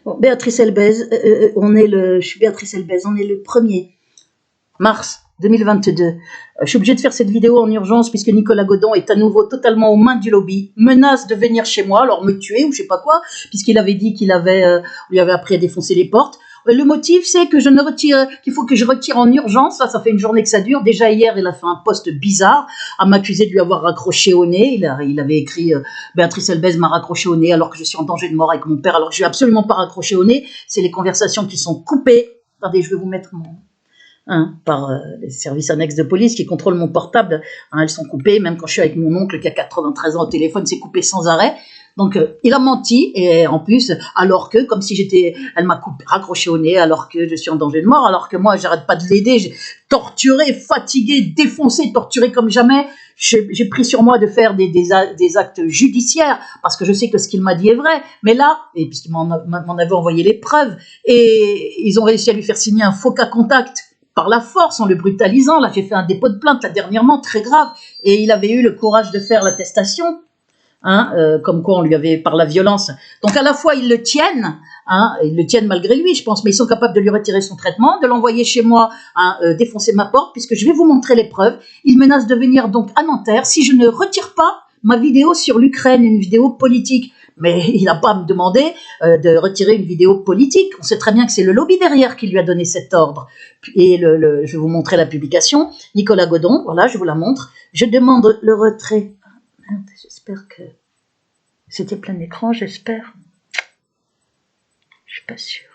Bon, Béatrice Elbez, je suis Béatrice Elbez, on est le 1er mars 2022. Je suis obligée de faire cette vidéo en urgence puisque Nicolas Godon est à nouveau totalement aux mains du lobby, menace de venir chez moi, alors me tuer ou je sais pas quoi, puisqu'il avait dit qu'il lui avait appris à défoncer les portes. Le motif, c'est que qu'il faut que je retire en urgence. Ça fait une journée que ça dure. Déjà hier, il a fait un post bizarre à m'accuser de lui avoir raccroché au nez. Il avait écrit Béatrice Elbez m'a raccroché au nez alors que je suis en danger de mort avec mon père. Alors que je lui ai absolument pas raccroché au nez. C'est les conversations qui sont coupées. Attendez, je vais vous mettre par les services annexes de police qui contrôlent mon portable. Elles sont coupées. Même quand je suis avec mon oncle qui a 93 ans au téléphone, c'est coupé sans arrêt. Donc, il a menti, et en plus, alors que, comme si elle m'a raccroché au nez, alors que je suis en danger de mort, alors que moi, j'arrête pas de l'aider, j'ai torturé, fatigué, défoncé, torturé comme jamais. J'ai pris sur moi de faire des actes judiciaires, parce que je sais que ce qu'il m'a dit est vrai. Mais là, et puisqu'il m'en avait envoyé les preuves, et ils ont réussi à lui faire signer un faux cas contact, par la force, en le brutalisant. Là, j'ai fait un dépôt de plainte, là, dernièrement, très grave, et il avait eu le courage de faire l'attestation. Comme quoi on lui avait par la violence. Donc à la fois ils le tiennent, ils le tiennent malgré lui, je pense, mais ils sont capables de lui retirer son traitement, de l'envoyer chez moi, défoncer ma porte, puisque je vais vous montrer les preuves. Il menace de venir donc à Nanterre si je ne retire pas ma vidéo sur l'Ukraine, une vidéo politique. Mais il n'a pas à me demander de retirer une vidéo politique. On sait très bien que c'est le lobby derrière qui lui a donné cet ordre. Et je vais vous montrer la publication. Nicolas Godon, voilà, je vous la montre. Je demande le retrait. J'espère que c'était plein écran, j'espère. Je suis pas sûre.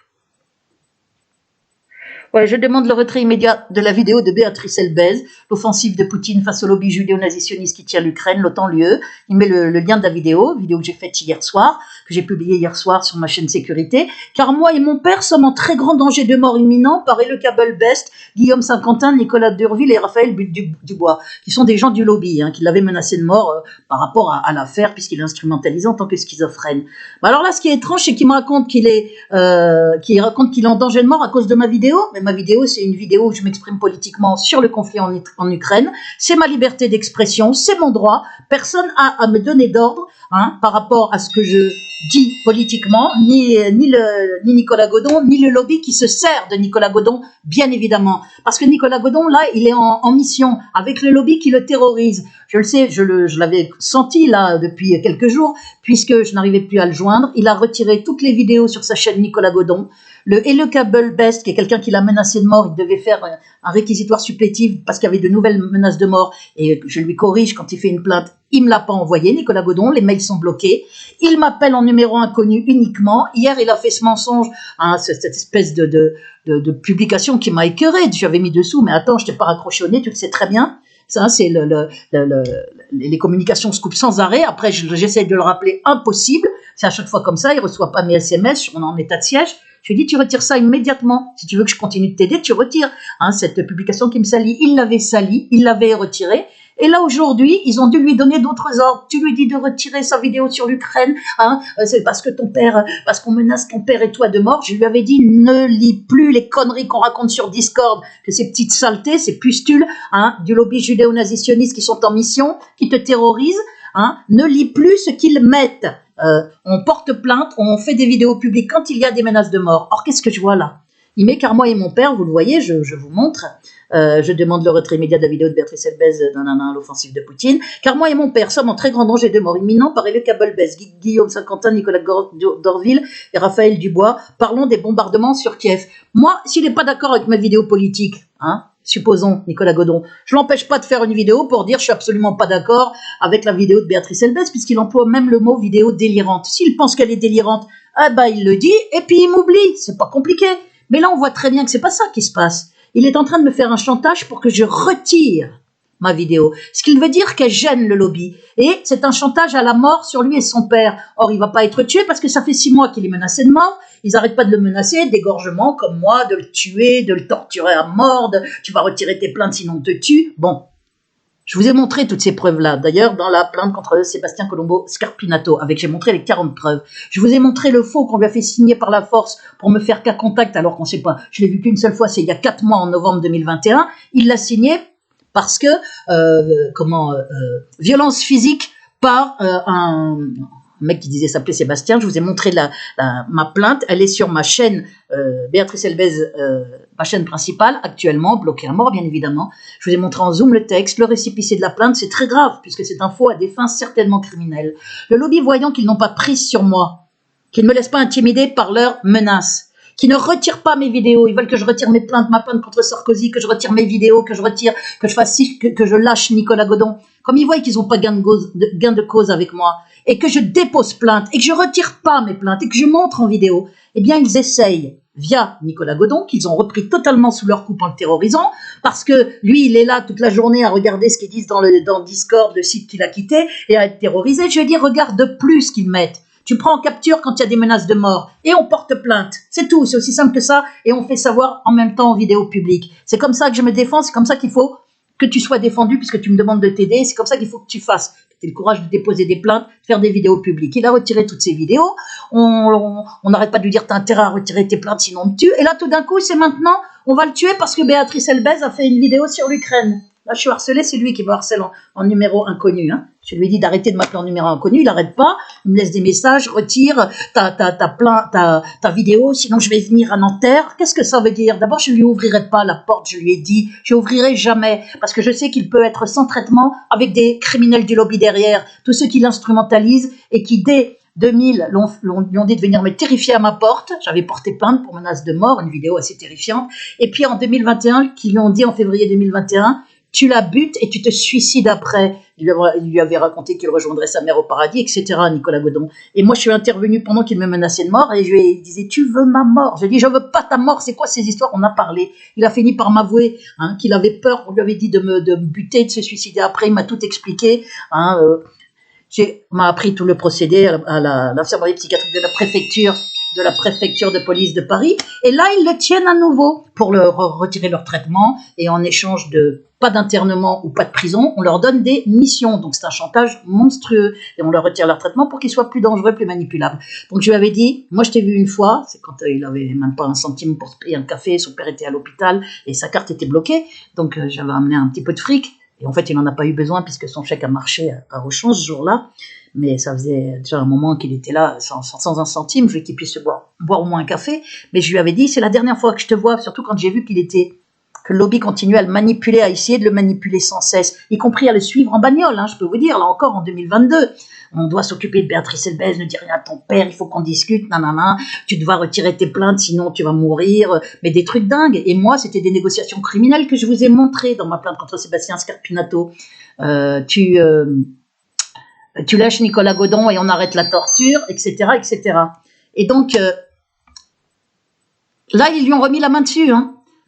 Ouais, je demande le retrait immédiat de la vidéo de Béatrice Elbez, l'offensive de Poutine face au lobby judéo-nazis-sioniste qui tient l'Ukraine, l'OTAN, l'UE. Il met le lien de la vidéo que j'ai faite hier soir, que j'ai publiée hier soir sur ma chaîne sécurité. Car moi et mon père sommes en très grand danger de mort imminent par le Câble Best, Guillaume Saint-Quentin, Nicolas Durville et Raphaël Dubois, qui sont des gens du lobby, qui l'avaient menacé de mort par rapport à l'affaire, puisqu'il est instrumentalisé en tant que schizophrène. Bah alors là, ce qui est étrange, c'est qu'il me raconte qu'il est en danger de mort à cause de ma vidéo. Mais ma vidéo, c'est une vidéo où je m'exprime politiquement sur le conflit en Ukraine. C'est ma liberté d'expression, c'est mon droit. Personne a à me donner d'ordre par rapport à ce que je dis politiquement, ni Nicolas Godon, ni le lobby qui se sert de Nicolas Godon, bien évidemment. Parce que Nicolas Godon, là, il est en mission avec le lobby qui le terrorise. Je le sais, je l'avais senti là depuis quelques jours, puisque je n'arrivais plus à le joindre. Il a retiré toutes les vidéos sur sa chaîne Nicolas Godon. Le Câble Best, qui est quelqu'un qui l'a menacé de mort, il devait faire un réquisitoire supplétif parce qu'il y avait de nouvelles menaces de mort, et je lui corrige quand il fait une plainte. Il me l'a pas envoyé, Nicolas Godon, les mails sont bloqués. Il m'appelle en numéro inconnu uniquement. Hier, il a fait ce mensonge, cette espèce de publication qui m'a écœurée. J'avais mis dessous, mais attends, je t'ai pas raccroché au nez, tu le sais très bien. Ça, c'est les communications se coupent sans arrêt. Après, j'essaie de le rappeler, impossible. C'est à chaque fois comme ça, il reçoit pas mes SMS, on est en état de siège. Je lui ai dit, tu retires ça immédiatement. Si tu veux que je continue de t'aider, tu retires cette publication qui me salit. Il l'avait salie, il l'avait retirée. Et là, aujourd'hui, ils ont dû lui donner d'autres ordres. Tu lui dis de retirer sa vidéo sur l'Ukraine, c'est parce qu'on menace ton père et toi de mort. Je lui avais dit, ne lis plus les conneries qu'on raconte sur Discord, que ces petites saletés, ces pustules, du lobby judéo-nazis-sioniste qui sont en mission, qui te terrorisent, ne lis plus ce qu'ils mettent. On porte plainte, on fait des vidéos publiques quand il y a des menaces de mort. Or, qu'est-ce que je vois là? Il met car moi et mon père, vous le voyez, je vous montre, je demande le retrait immédiat de la vidéo de Béatrice Elbez, l'offensive de Poutine, car moi et mon père sommes en très grand danger de mort imminent par le Câble Best, Guillaume Saint-Quentin, Nicolas Dorville et Raphaël Dubois. Parlons des bombardements sur Kiev. Moi, s'il n'est pas d'accord avec ma vidéo politique, supposons, Nicolas Godon, je l'empêche pas de faire une vidéo pour dire je suis absolument pas d'accord avec la vidéo de Béatrice Elbez, puisqu'il emploie même le mot vidéo délirante. S'il pense qu'elle est délirante, il le dit et puis il m'oublie, c'est pas compliqué. Mais là, on voit très bien que c'est pas ça qui se passe. Il est en train de me faire un chantage pour que je retire ma vidéo. Ce qui veut dire qu'elle gêne le lobby. Et c'est un chantage à la mort sur lui et son père. Or, il va pas être tué parce que ça fait 6 mois qu'il est menacé de mort. Ils n'arrêtent pas de le menacer, d'égorgement comme moi, de le tuer, de le torturer à mort, tu vas retirer tes plaintes sinon on te tue. Bon. Je vous ai montré toutes ces preuves-là. D'ailleurs, dans la plainte contre Sébastien Colombo Scarpinato, j'ai montré les 40 preuves. Je vous ai montré le faux qu'on lui a fait signer par la force pour me faire cas contact, alors qu'on sait pas. Je l'ai vu qu'une seule fois, c'est il y a 4 mois, en novembre 2021. Il l'a signé parce que, violence physique par un mec qui disait s'appeler Sébastien. Je vous ai montré ma plainte. Elle est sur ma chaîne Béatrice Elbez, ma chaîne principale, actuellement, bloquée à mort, bien évidemment. Je vous ai montré en zoom le texte, le récépissé de la plainte. C'est très grave, puisque c'est un faux à des fins certainement criminelles. Le lobby, voyant qu'ils n'ont pas prise sur moi, qu'ils ne me laissent pas intimider par leurs menaces, qui ne retirent pas mes vidéos. Ils veulent que je retire ma plainte contre Sarkozy, que je retire mes vidéos, que je lâche Nicolas Godon. Comme ils voient qu'ils n'ont pas gain de cause avec moi, et que je dépose plainte, et que je retire pas mes plaintes, et que je montre en vidéo, eh bien, ils essayent, via Nicolas Godon, qu'ils ont repris totalement sous leur coupe en le terrorisant, parce que lui, il est là toute la journée à regarder ce qu'ils disent dans Discord, le site qu'il a quitté, et à être terrorisé. Je lui ai dit, regarde plus ce qu'ils mettent. Tu prends en capture quand il y a des menaces de mort et on porte plainte. C'est tout, c'est aussi simple que ça et on fait savoir en même temps en vidéo publique. C'est comme ça que je me défends, c'est comme ça qu'il faut que tu sois défendu puisque tu me demandes de t'aider. C'est comme ça qu'il faut que tu fasses. Tu aies le courage de déposer des plaintes, de faire des vidéos publiques. Il a retiré toutes ses vidéos. On n'arrête pas de lui dire t'as intérêt à retirer tes plaintes sinon on te tue. Et là tout d'un coup c'est maintenant on va le tuer parce que Béatrice Elbez a fait une vidéo sur l'Ukraine. Là, je suis harcelée, c'est lui qui me harcèle en numéro inconnu. Hein. Je lui ai dit d'arrêter de m'appeler en numéro inconnu, il n'arrête pas, il me laisse des messages, retire ta vidéo, sinon je vais venir à Nanterre. Qu'est-ce que ça veut dire? D'abord, je ne lui ouvrirai pas la porte, je lui ai dit, je n'ouvrirai jamais, parce que je sais qu'il peut être sans traitement avec des criminels du lobby derrière, tous ceux qui l'instrumentalisent et qui, dès 2000, lui ont dit de venir me terrifier à ma porte. J'avais porté plainte pour menace de mort, une vidéo assez terrifiante. Et puis en 2021, qui lui ont dit en février 2021, tu la butes et tu te suicides après. Il lui avait raconté qu'il rejoindrait sa mère au paradis, etc., Nicolas Godon. Et moi, je suis intervenue pendant qu'il me menaçait de mort et je lui disais, tu veux ma mort? Je lui ai dit, je veux pas ta mort, c'est quoi ces histoires? On a parlé. Il a fini par m'avouer qu'il avait peur, on lui avait dit de me buter, de se suicider après, il m'a tout expliqué. On m'a appris tout le procédé à l'infirmerie psychiatrique de la préfecture de police de Paris. Et là, ils le tiennent à nouveau pour retirer leur traitement. Et en échange de pas d'internement ou pas de prison, on leur donne des missions. Donc, c'est un chantage monstrueux. Et on leur retire leur traitement pour qu'ils soient plus dangereux, plus manipulables. Donc, je lui avais dit, moi, je t'ai vu une fois. C'est quand il avait même pas un centime pour se payer un café. Son père était à l'hôpital et sa carte était bloquée. Donc, j'avais amené un petit peu de fric. Et en fait, il n'en a pas eu besoin puisque son chèque a marché à Auchan ce jour-là. Mais ça faisait déjà un moment qu'il était là sans un centime. Je voulais qu'il puisse boire au moins un café. Mais je lui avais dit, c'est la dernière fois que je te vois, surtout quand j'ai vu que le lobby continuait à le manipuler, à essayer de le manipuler sans cesse, y compris à le suivre en bagnole, je peux vous dire, là encore en 2022. On doit s'occuper de Béatrice Elbez, ne dis rien à ton père, il faut qu'on discute, nanana, tu dois retirer tes plaintes, sinon tu vas mourir, mais des trucs dingues. Et moi, c'était des négociations criminelles que je vous ai montrées dans ma plainte contre Sébastien Scarpinato. Tu lâches Nicolas Godon et on arrête la torture, etc., etc. Et donc, là, ils lui ont remis la main dessus,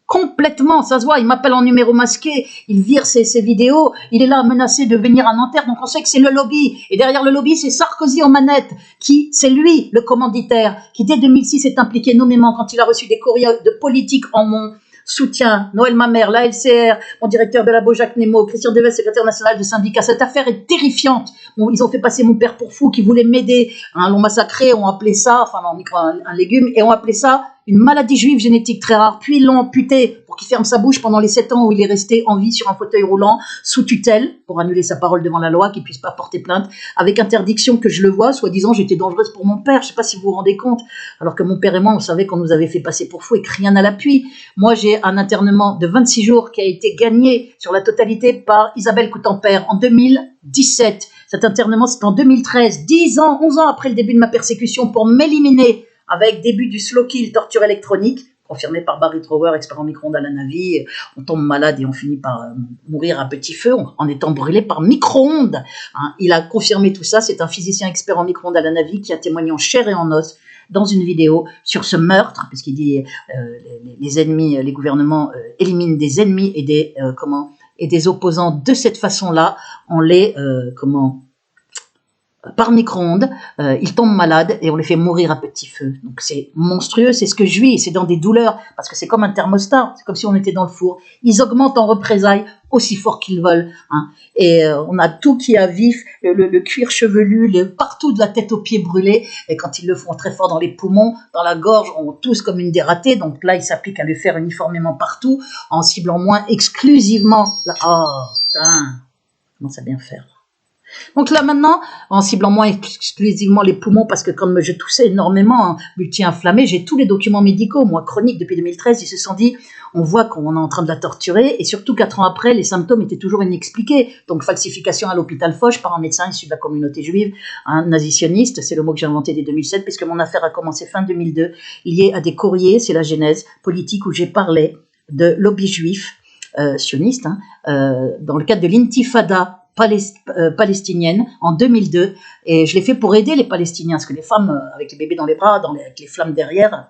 complètement, ça se voit, il m'appelle en numéro masqué, il vire ses vidéos, il est là menacé de venir à Nanterre, donc on sait que c'est le lobby, et derrière le lobby, c'est Sarkozy en manette, c'est lui, le commanditaire, qui dès 2006 est impliqué nommément quand il a reçu des courriers de politique en mon soutien, Noël Mamère, la LCR, mon directeur de la Jacques Nemo, Christian Deves, secrétaire national du syndicat. Cette affaire est terrifiante. Bon, ils ont fait passer mon père pour fou, qui voulait m'aider. L'ont massacré, on appelé ça, un légume, et on appelé ça une maladie juive génétique très rare. Puis ils l'ont amputé pour qu'il ferme sa bouche pendant les 7 ans où il est resté en vie sur un fauteuil roulant, sous tutelle, pour annuler sa parole devant la loi, qu'il ne puisse pas porter plainte, avec interdiction que je le vois, soi-disant j'étais dangereuse pour mon père. Je ne sais pas si vous vous rendez compte. Alors que mon père et moi, on savait qu'on nous avait fait passer pour fous et que rien à l'appui. Moi, j'ai un internement de 26 jours qui a été gagné sur la totalité par Isabelle Coutempère en 2017. Cet internement, c'est en 2013, 11 ans après le début de ma persécution, pour m'éliminer avec début du slow kill, torture électronique, confirmé par Barry Trower, expert en micro-ondes à la Navy. On tombe malade et on finit par mourir à petit feu en étant brûlé par micro-ondes. Il a confirmé tout ça. C'est un physicien expert en micro-ondes à la Navy qui a témoigné en chair et en os dans une vidéo sur ce meurtre, puisqu'il dit les ennemis, les gouvernements éliminent des ennemis et des opposants de cette façon-là. On les par micro-ondes, ils tombent malades et on les fait mourir à petit feu. Donc c'est monstrueux, c'est ce que je vis, c'est dans des douleurs, parce que c'est comme un thermostat, c'est comme si on était dans le four. Ils augmentent en représailles aussi fort qu'ils veulent. Et on a tout qui est à vif, le cuir chevelu, partout de la tête aux pieds brûlés, et quand ils le font très fort dans les poumons, dans la gorge, on tousse comme une dératée, donc là il s'applique à le faire uniformément partout, en ciblant moins exclusivement. Oh putain, comment ça bien faire. Donc là maintenant, en ciblant moins exclusivement les poumons, parce que comme je toussais énormément, hein, multi-inflammé, j'ai tous les documents médicaux, moi chroniques depuis 2013, ils se sont dit, on voit qu'on est en train de la torturer, et surtout 4 ans après, les symptômes étaient toujours inexpliqués. Donc falsification à l'hôpital Foch par un médecin issu de la communauté juive, un nazitionniste, c'est le mot que j'ai inventé dès 2007, puisque mon affaire a commencé fin 2002, liée à des courriers, c'est la genèse politique où j'ai parlé de lobby juif, sioniste, hein, dans le cadre de l'intifada palestinienne en 2002, et je l'ai fait pour aider les Palestiniens, parce que les femmes avec les bébés dans les bras, avec les flammes derrière,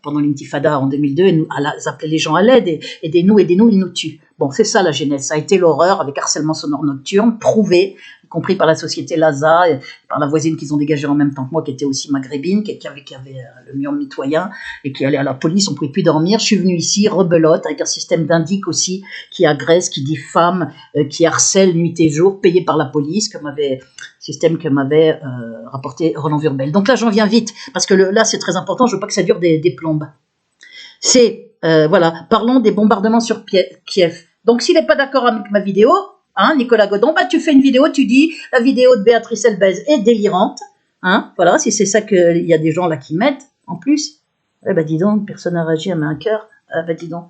pendant l'intifada en 2002, elles appelaient les gens à l'aide, et aidez-nous, ils nous tuent. Bon, c'est ça la genèse, ça a été l'horreur avec harcèlement sonore nocturne, prouvé, y compris par la société Laza, et par la voisine qu'ils ont dégagée en même temps que moi, qui était aussi maghrébine, qui avait le mur mitoyen, et qui allait à la police, on ne pouvait plus dormir. Je suis venue ici, rebelote, avec un système d'indic aussi, qui agresse, qui diffame, qui harcèle nuit et jour, payé par la police, système que m'avait rapporté Roland Vurbel. Donc là, j'en viens vite, parce que là, c'est très important, je veux pas que ça dure des plombes. Voilà, parlons des bombardements sur Kiev. Donc, s'il n'est pas d'accord avec ma vidéo, hein, Nicolas Godon, bah, tu fais une vidéo, tu dis, la vidéo de Béatrice Elbez est délirante, hein, voilà, si c'est ça qu'il y a des gens là qui mettent, en plus, eh ben, dis donc, personne n'a réagi, elle met un cœur, dis donc.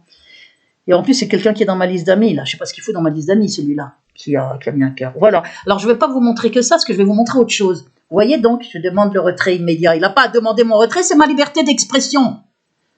Et en plus, c'est quelqu'un qui est dans ma liste d'amis, là, je sais pas ce qu'il fout dans ma liste d'amis, celui-là, qui a mis un cœur. Voilà, alors je vais pas vous montrer que ça, parce que je vais vous montrer autre chose. Vous voyez donc, je demande le retrait immédiat, il n'a pas à demander mon retrait, c'est ma liberté d'expression.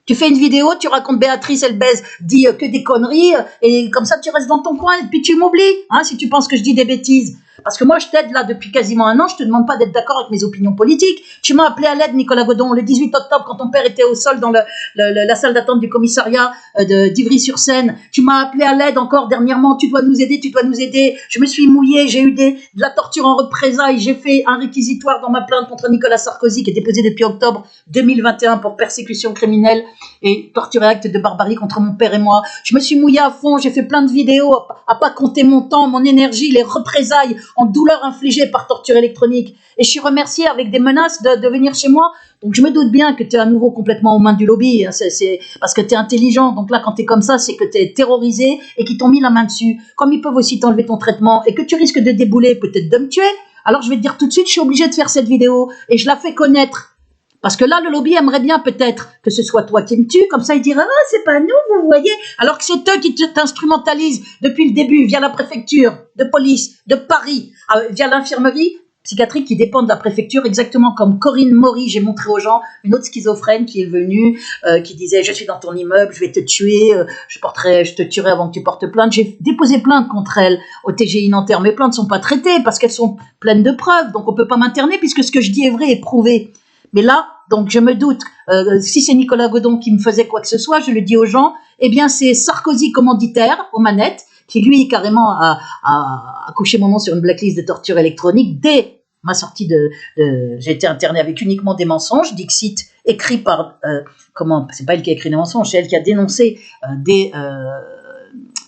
Tu fais une vidéo, tu racontes Béatrice Elbez dit que des conneries, et comme ça tu restes dans ton coin, et puis tu m'oublies, hein, si tu penses que je dis des bêtises. Parce que moi je t'aide là depuis quasiment un an, je te demande pas d'être d'accord avec mes opinions politiques. Tu m'as appelé à l'aide, Nicolas Godon, le 18 octobre, quand ton père était au sol dans la salle d'attente du commissariat d'Ivry-sur-Seine. Tu m'as appelé à l'aide encore dernièrement, tu dois nous aider, tu dois nous aider. Je me suis mouillée, j'ai eu de la torture en représailles, j'ai fait un réquisitoire dans ma plainte contre Nicolas Sarkozy, qui est déposé depuis octobre 2021 pour persécution criminelle et torture et acte de barbarie contre mon père et moi. Je me suis mouillée à fond, j'ai fait plein de vidéos, à pas compter mon temps, mon énergie, les représailles en douleur infligée par torture électronique. Et je suis remerciée avec des menaces de venir chez moi. Donc je me doute bien que tu es à nouveau complètement aux mains du lobby, hein, c'est parce que tu es intelligent. Donc là, quand tu es comme ça, c'est que tu es terrorisé et qu'ils t'ont mis la main dessus. Comme ils peuvent aussi t'enlever ton traitement et que tu risques de débouler, peut-être de me tuer. Alors je vais te dire tout de suite, je suis obligée de faire cette vidéo et je la fais connaître. Parce que là, le lobby aimerait bien peut-être que ce soit toi qui me tue, comme ça ils diraient « Ah, c'est pas nous, vous voyez ?» Alors que c'est eux qui t'instrumentalisent depuis le début, via la préfecture de police de Paris, via l'infirmerie psychiatrique qui dépend de la préfecture, exactement comme Corinne Maury, j'ai montré aux gens, une autre schizophrène qui est venue, qui disait « Je suis dans ton immeuble, je vais te tuer, je te tuerai avant que tu portes plainte. » J'ai déposé plainte contre elle au TGI Nanterre. Mes plaintes ne sont pas traitées parce qu'elles sont pleines de preuves, donc on ne peut pas m'interner puisque ce que je dis est vrai et prouvé. Mais là, donc je me doute, si c'est Nicolas Godon qui me faisait quoi que ce soit, je le dis aux gens, eh bien c'est Sarkozy commanditaire aux manettes, qui lui carrément a couché mon nom sur une blacklist de torture électronique dès ma sortie j'ai été internée avec uniquement des mensonges, Dixit, écrit par, c'est pas elle qui a écrit des mensonges, c'est elle qui a dénoncé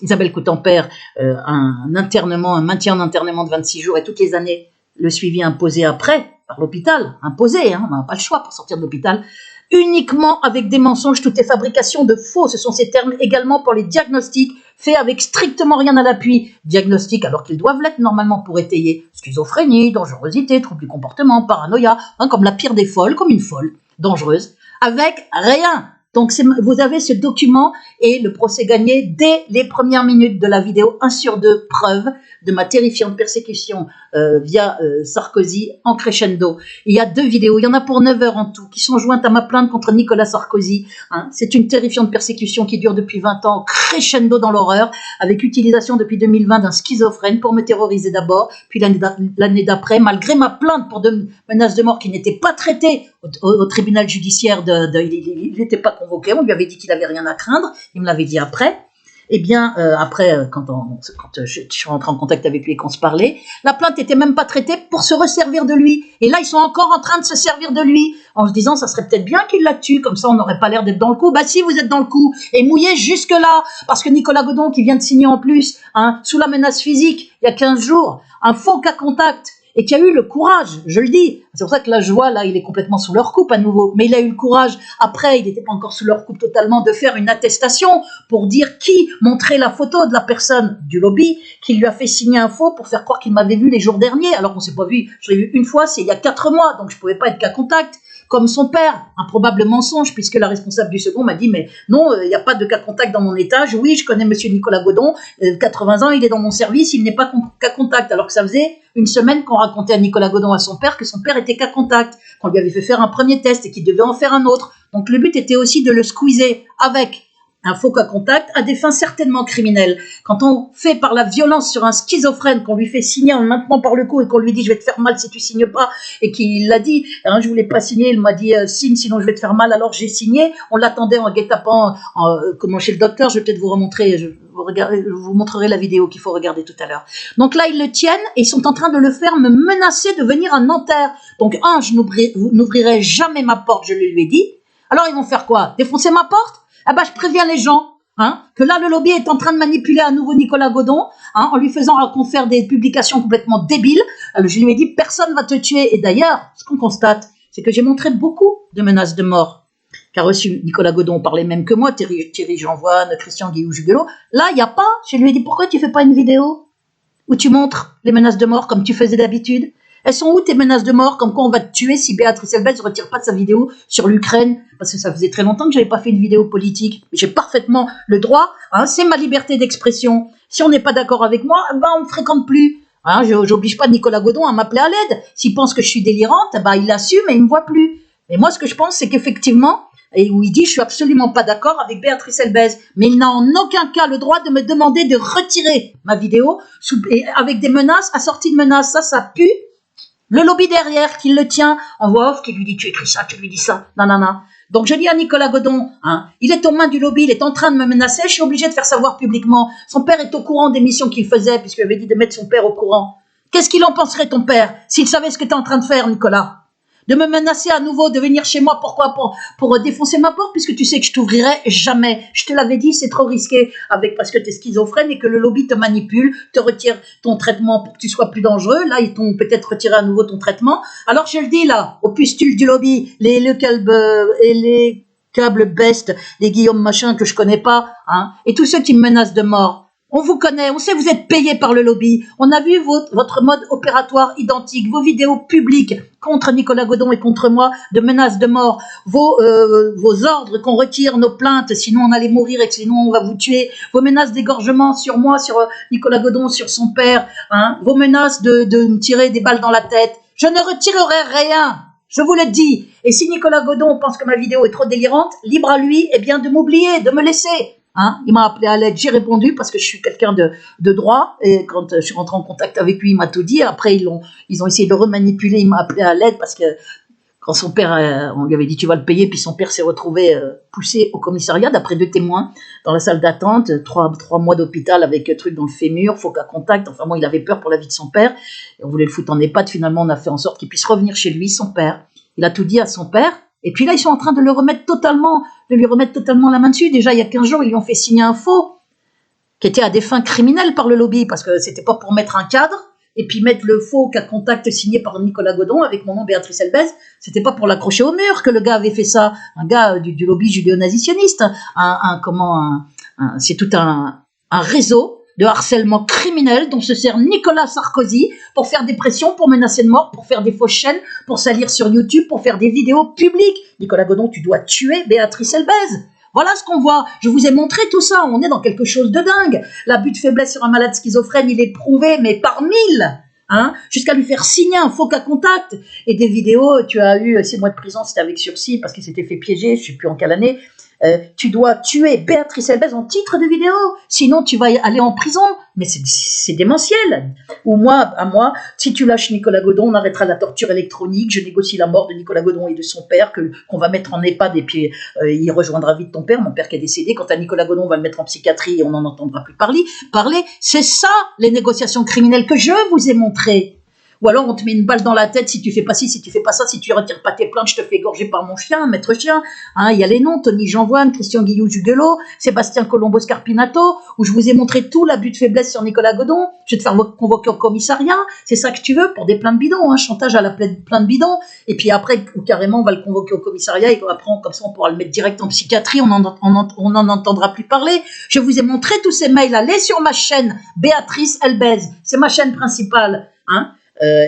Isabelle Coutempère, un maintien en internement de 26 jours et toutes les années, le suivi imposé après, par l'hôpital, imposé, hein, on n'a pas le choix pour sortir de l'hôpital, uniquement avec des mensonges, toutes les fabrications de faux, ce sont ces termes également pour les diagnostics, faits avec strictement rien à l'appui. Diagnostics alors qu'ils doivent l'être normalement pour étayer schizophrénie, dangerosité, troubles du comportement, paranoïa, hein, comme la pire des folles, comme une folle, dangereuse, avec rien. Donc vous avez ce document et le procès gagné dès les premières minutes de la vidéo, 1 sur 2 preuves de ma terrifiante persécution via Sarkozy en crescendo. Il y a 2 vidéos, il y en a pour 9 heures en tout, qui sont jointes à ma plainte contre Nicolas Sarkozy. Hein. C'est une terrifiante persécution qui dure depuis 20 ans, crescendo dans l'horreur, avec utilisation depuis 2020 d'un schizophrène pour me terroriser d'abord, puis l'année d'après, malgré ma plainte pour 2 menaces de mort qui n'étaient pas traitées au tribunal judiciaire, il n'était pas convoqué, on lui avait dit qu'il n'avait rien à craindre, il me l'avait dit après. Eh bien, après, quand je suis rentrée en contact avec lui et qu'on se parlait, la plainte n'était même pas traitée pour se resservir de lui. Et là, ils sont encore en train de se servir de lui, en se disant, ça serait peut-être bien qu'il la tue, comme ça on n'aurait pas l'air d'être dans le coup. Bah si, vous êtes dans le coup, et mouillé jusque-là, parce que Nicolas Godon, qui vient de signer en plus, hein, sous la menace physique, il y a 15 jours, un faux cas contact, et qui a eu le courage, je le dis, c'est pour ça que là je vois, là il est complètement sous leur coupe à nouveau, mais il a eu le courage, après il n'était pas encore sous leur coupe totalement, de faire une attestation pour dire qui montrait la photo de la personne du lobby qui lui a fait signer un faux pour faire croire qu'il m'avait vu les jours derniers, alors qu'on ne s'est pas vu, je l'ai vu une fois, c'est il y a 4 mois, donc je ne pouvais pas être cas contact. Comme son père, un probable mensonge, puisque la responsable du second m'a dit, mais non, il n'y a pas de cas contact dans mon étage, oui, je connais monsieur Nicolas Godon, 80 ans, il est dans mon service, il n'est pas cas contact, alors que ça faisait une semaine qu'on racontait à Nicolas Godon, à son père, que son père était cas contact, qu'on lui avait fait faire un premier test et qu'il devait en faire un autre. Donc le but était aussi de le squeezer avec un faux cas contact à des fins certainement criminelles. Quand on fait par la violence sur un schizophrène, qu'on lui fait signer en le maintenant par le cou et qu'on lui dit je vais te faire mal si tu signes pas, et qu'il l'a dit, hein, je voulais pas signer, il m'a dit signe sinon je vais te faire mal, alors j'ai signé, on l'attendait en guet-apens comment chez le docteur, je vais peut-être vous remontrer, je vous montrerai la vidéo qu'il faut regarder tout à l'heure. Donc là ils le tiennent et ils sont en train de le faire me menacer de venir à Nanterre. Donc je n'ouvrirai jamais ma porte, je le lui ai dit. Alors ils vont faire quoi? Défoncer ma porte? Ah bah, je préviens les gens, hein, que là, le lobby est en train de manipuler à nouveau Nicolas Godon, hein, en lui faisant faire des publications complètement débiles. Alors, je lui ai dit, personne va te tuer. Et d'ailleurs, ce qu'on constate, c'est que j'ai montré beaucoup de menaces de mort qu'a reçu Nicolas Godon. On parlait même que moi, Thierry Jeanvoine, Christian Guillou-Jugelot. Là, il n'y a pas. Je lui ai dit, pourquoi tu fais pas une vidéo où tu montres les menaces de mort comme tu faisais d'habitude? Elles sont où tes menaces de mort, comme quoi on va te tuer si Béatrice Elbez ne retire pas de sa vidéo sur l'Ukraine? Parce que ça faisait très longtemps que je n'avais pas fait une vidéo politique. J'ai parfaitement le droit, hein, c'est ma liberté d'expression. Si on n'est pas d'accord avec moi, ben on ne me fréquente plus. Hein, je n'oblige pas Nicolas Godon à m'appeler à l'aide. S'il pense que je suis délirante, ben il assume et il ne me voit plus. Mais moi, ce que je pense, c'est qu'effectivement, et où il dit, je suis absolument pas d'accord avec Béatrice Elbez, mais il n'a en aucun cas le droit de me demander de retirer ma vidéo avec des menaces, assorties de menaces. Ça pue. Le lobby derrière qui le tient en voix off, qui lui dit tu écris ça, tu lui dis ça, nanana. Donc je dis à Nicolas Godon, hein, il est aux mains du lobby, il est en train de me menacer, je suis obligé de faire savoir publiquement. Son père est au courant des missions qu'il faisait, puisqu'il avait dit de mettre son père au courant. Qu'est-ce qu'il en penserait ton père, s'il savait ce que tu es en train de faire, Nicolas? De me menacer à nouveau, de venir chez moi, pourquoi? Pour défoncer ma porte, puisque tu sais que je t'ouvrirai jamais. Je te l'avais dit, c'est trop risqué, parce que tu es schizophrène et que le lobby te manipule, te retire ton traitement pour que tu sois plus dangereux. Là, ils t'ont peut-être retiré à nouveau ton traitement. Alors je le dis là, aux pustules du lobby, les câbles best, les Guillaume machin que je connais pas, hein, et tous ceux qui me menacent de mort. On vous connaît, on sait que vous êtes payé par le lobby. On a vu votre mode opératoire identique, vos vidéos publiques contre Nicolas Godon et contre moi de menaces de mort, vos ordres qu'on retire nos plaintes, sinon on allait mourir et que sinon on va vous tuer, vos menaces d'égorgement sur moi, sur Nicolas Godon, sur son père, hein, vos menaces de me tirer des balles dans la tête. Je ne retirerai rien. Je vous le dis. Et si Nicolas Godon pense que ma vidéo est trop délirante, libre à lui, eh bien de m'oublier, de me laisser. Hein, il m'a appelé à l'aide, j'ai répondu parce que je suis quelqu'un de droit et quand je suis rentrée en contact avec lui, il m'a tout dit. Après, ils ont essayé de le remanipuler, il m'a appelé à l'aide parce que quand son père, on lui avait dit tu vas le payer, puis son père s'est retrouvé poussé au commissariat d'après 2 témoins dans la salle d'attente, 3 mois d'hôpital avec truc dans le fémur, faux cas contact, enfin bon, il avait peur pour la vie de son père et on voulait le foutre en EHPAD. Finalement, on a fait en sorte qu'il puisse revenir chez lui, son père. Il a tout dit à son père. Et puis là, ils sont en train de lui remettre totalement la main dessus. Déjà, il y a 15 jours, ils lui ont fait signer un faux qui était à des fins criminelles par le lobby, parce que c'était pas pour mettre un cadre, et puis mettre le faux cas contact signé par Nicolas Godon avec mon nom Béatrice Elbez, c'était pas pour l'accrocher au mur que le gars avait fait ça. Un gars du lobby judéo-nazitionniste, c'est tout un réseau de harcèlement criminel dont se sert Nicolas Sarkozy pour faire des pressions, pour menacer de mort, pour faire des fausses chaînes, pour salir sur YouTube, pour faire des vidéos publiques. Nicolas Godon, tu dois tuer Béatrice Elbez. Voilà ce qu'on voit. Je vous ai montré tout ça. On est dans quelque chose de dingue. L'abus de faiblesse sur un malade schizophrène, il est prouvé, mais par 1000. Hein, jusqu'à lui faire signer un faux cas contact. Et des vidéos, tu as eu 6 mois de prison, c'était avec sursis parce qu'il s'était fait piéger, je ne sais plus en quelle année. Tu dois tuer Béatrice Elbez en titre de vidéo, sinon tu vas aller en prison. Mais c'est démentiel. Ou moi, si tu lâches Nicolas Godon, on arrêtera la torture électronique, je négocie la mort de Nicolas Godon et de son père, qu'on va mettre en EHPAD, et puis il rejoindra vite ton père, mon père qui est décédé. Quant à Nicolas Godon, on va le mettre en psychiatrie et on n'en entendra plus parler. C'est ça, les négociations criminelles que je vous ai montrées. Ou alors on te met une balle dans la tête si tu fais pas ci, si tu fais pas ça, si tu retires pas tes plaintes, je te fais égorger par mon chien, maître chien. Hein, il y a les noms, Tony Janvoine, Christian Guillou-Jugelot, Sébastien Colombo Scarpinato, où je vous ai montré tout l'abus de faiblesse sur Nicolas Godon. Je vais te faire convoquer au commissariat. C'est ça que tu veux pour des plaintes bidons, hein, chantage à la plainte bidon. Et puis après, carrément, on va le convoquer au commissariat et après, comme ça, on pourra le mettre direct en psychiatrie, on n'en entendra plus parler. Je vous ai montré tous ces mails. Allez sur ma chaîne, Béatrice Elbez. C'est ma chaîne principale, hein.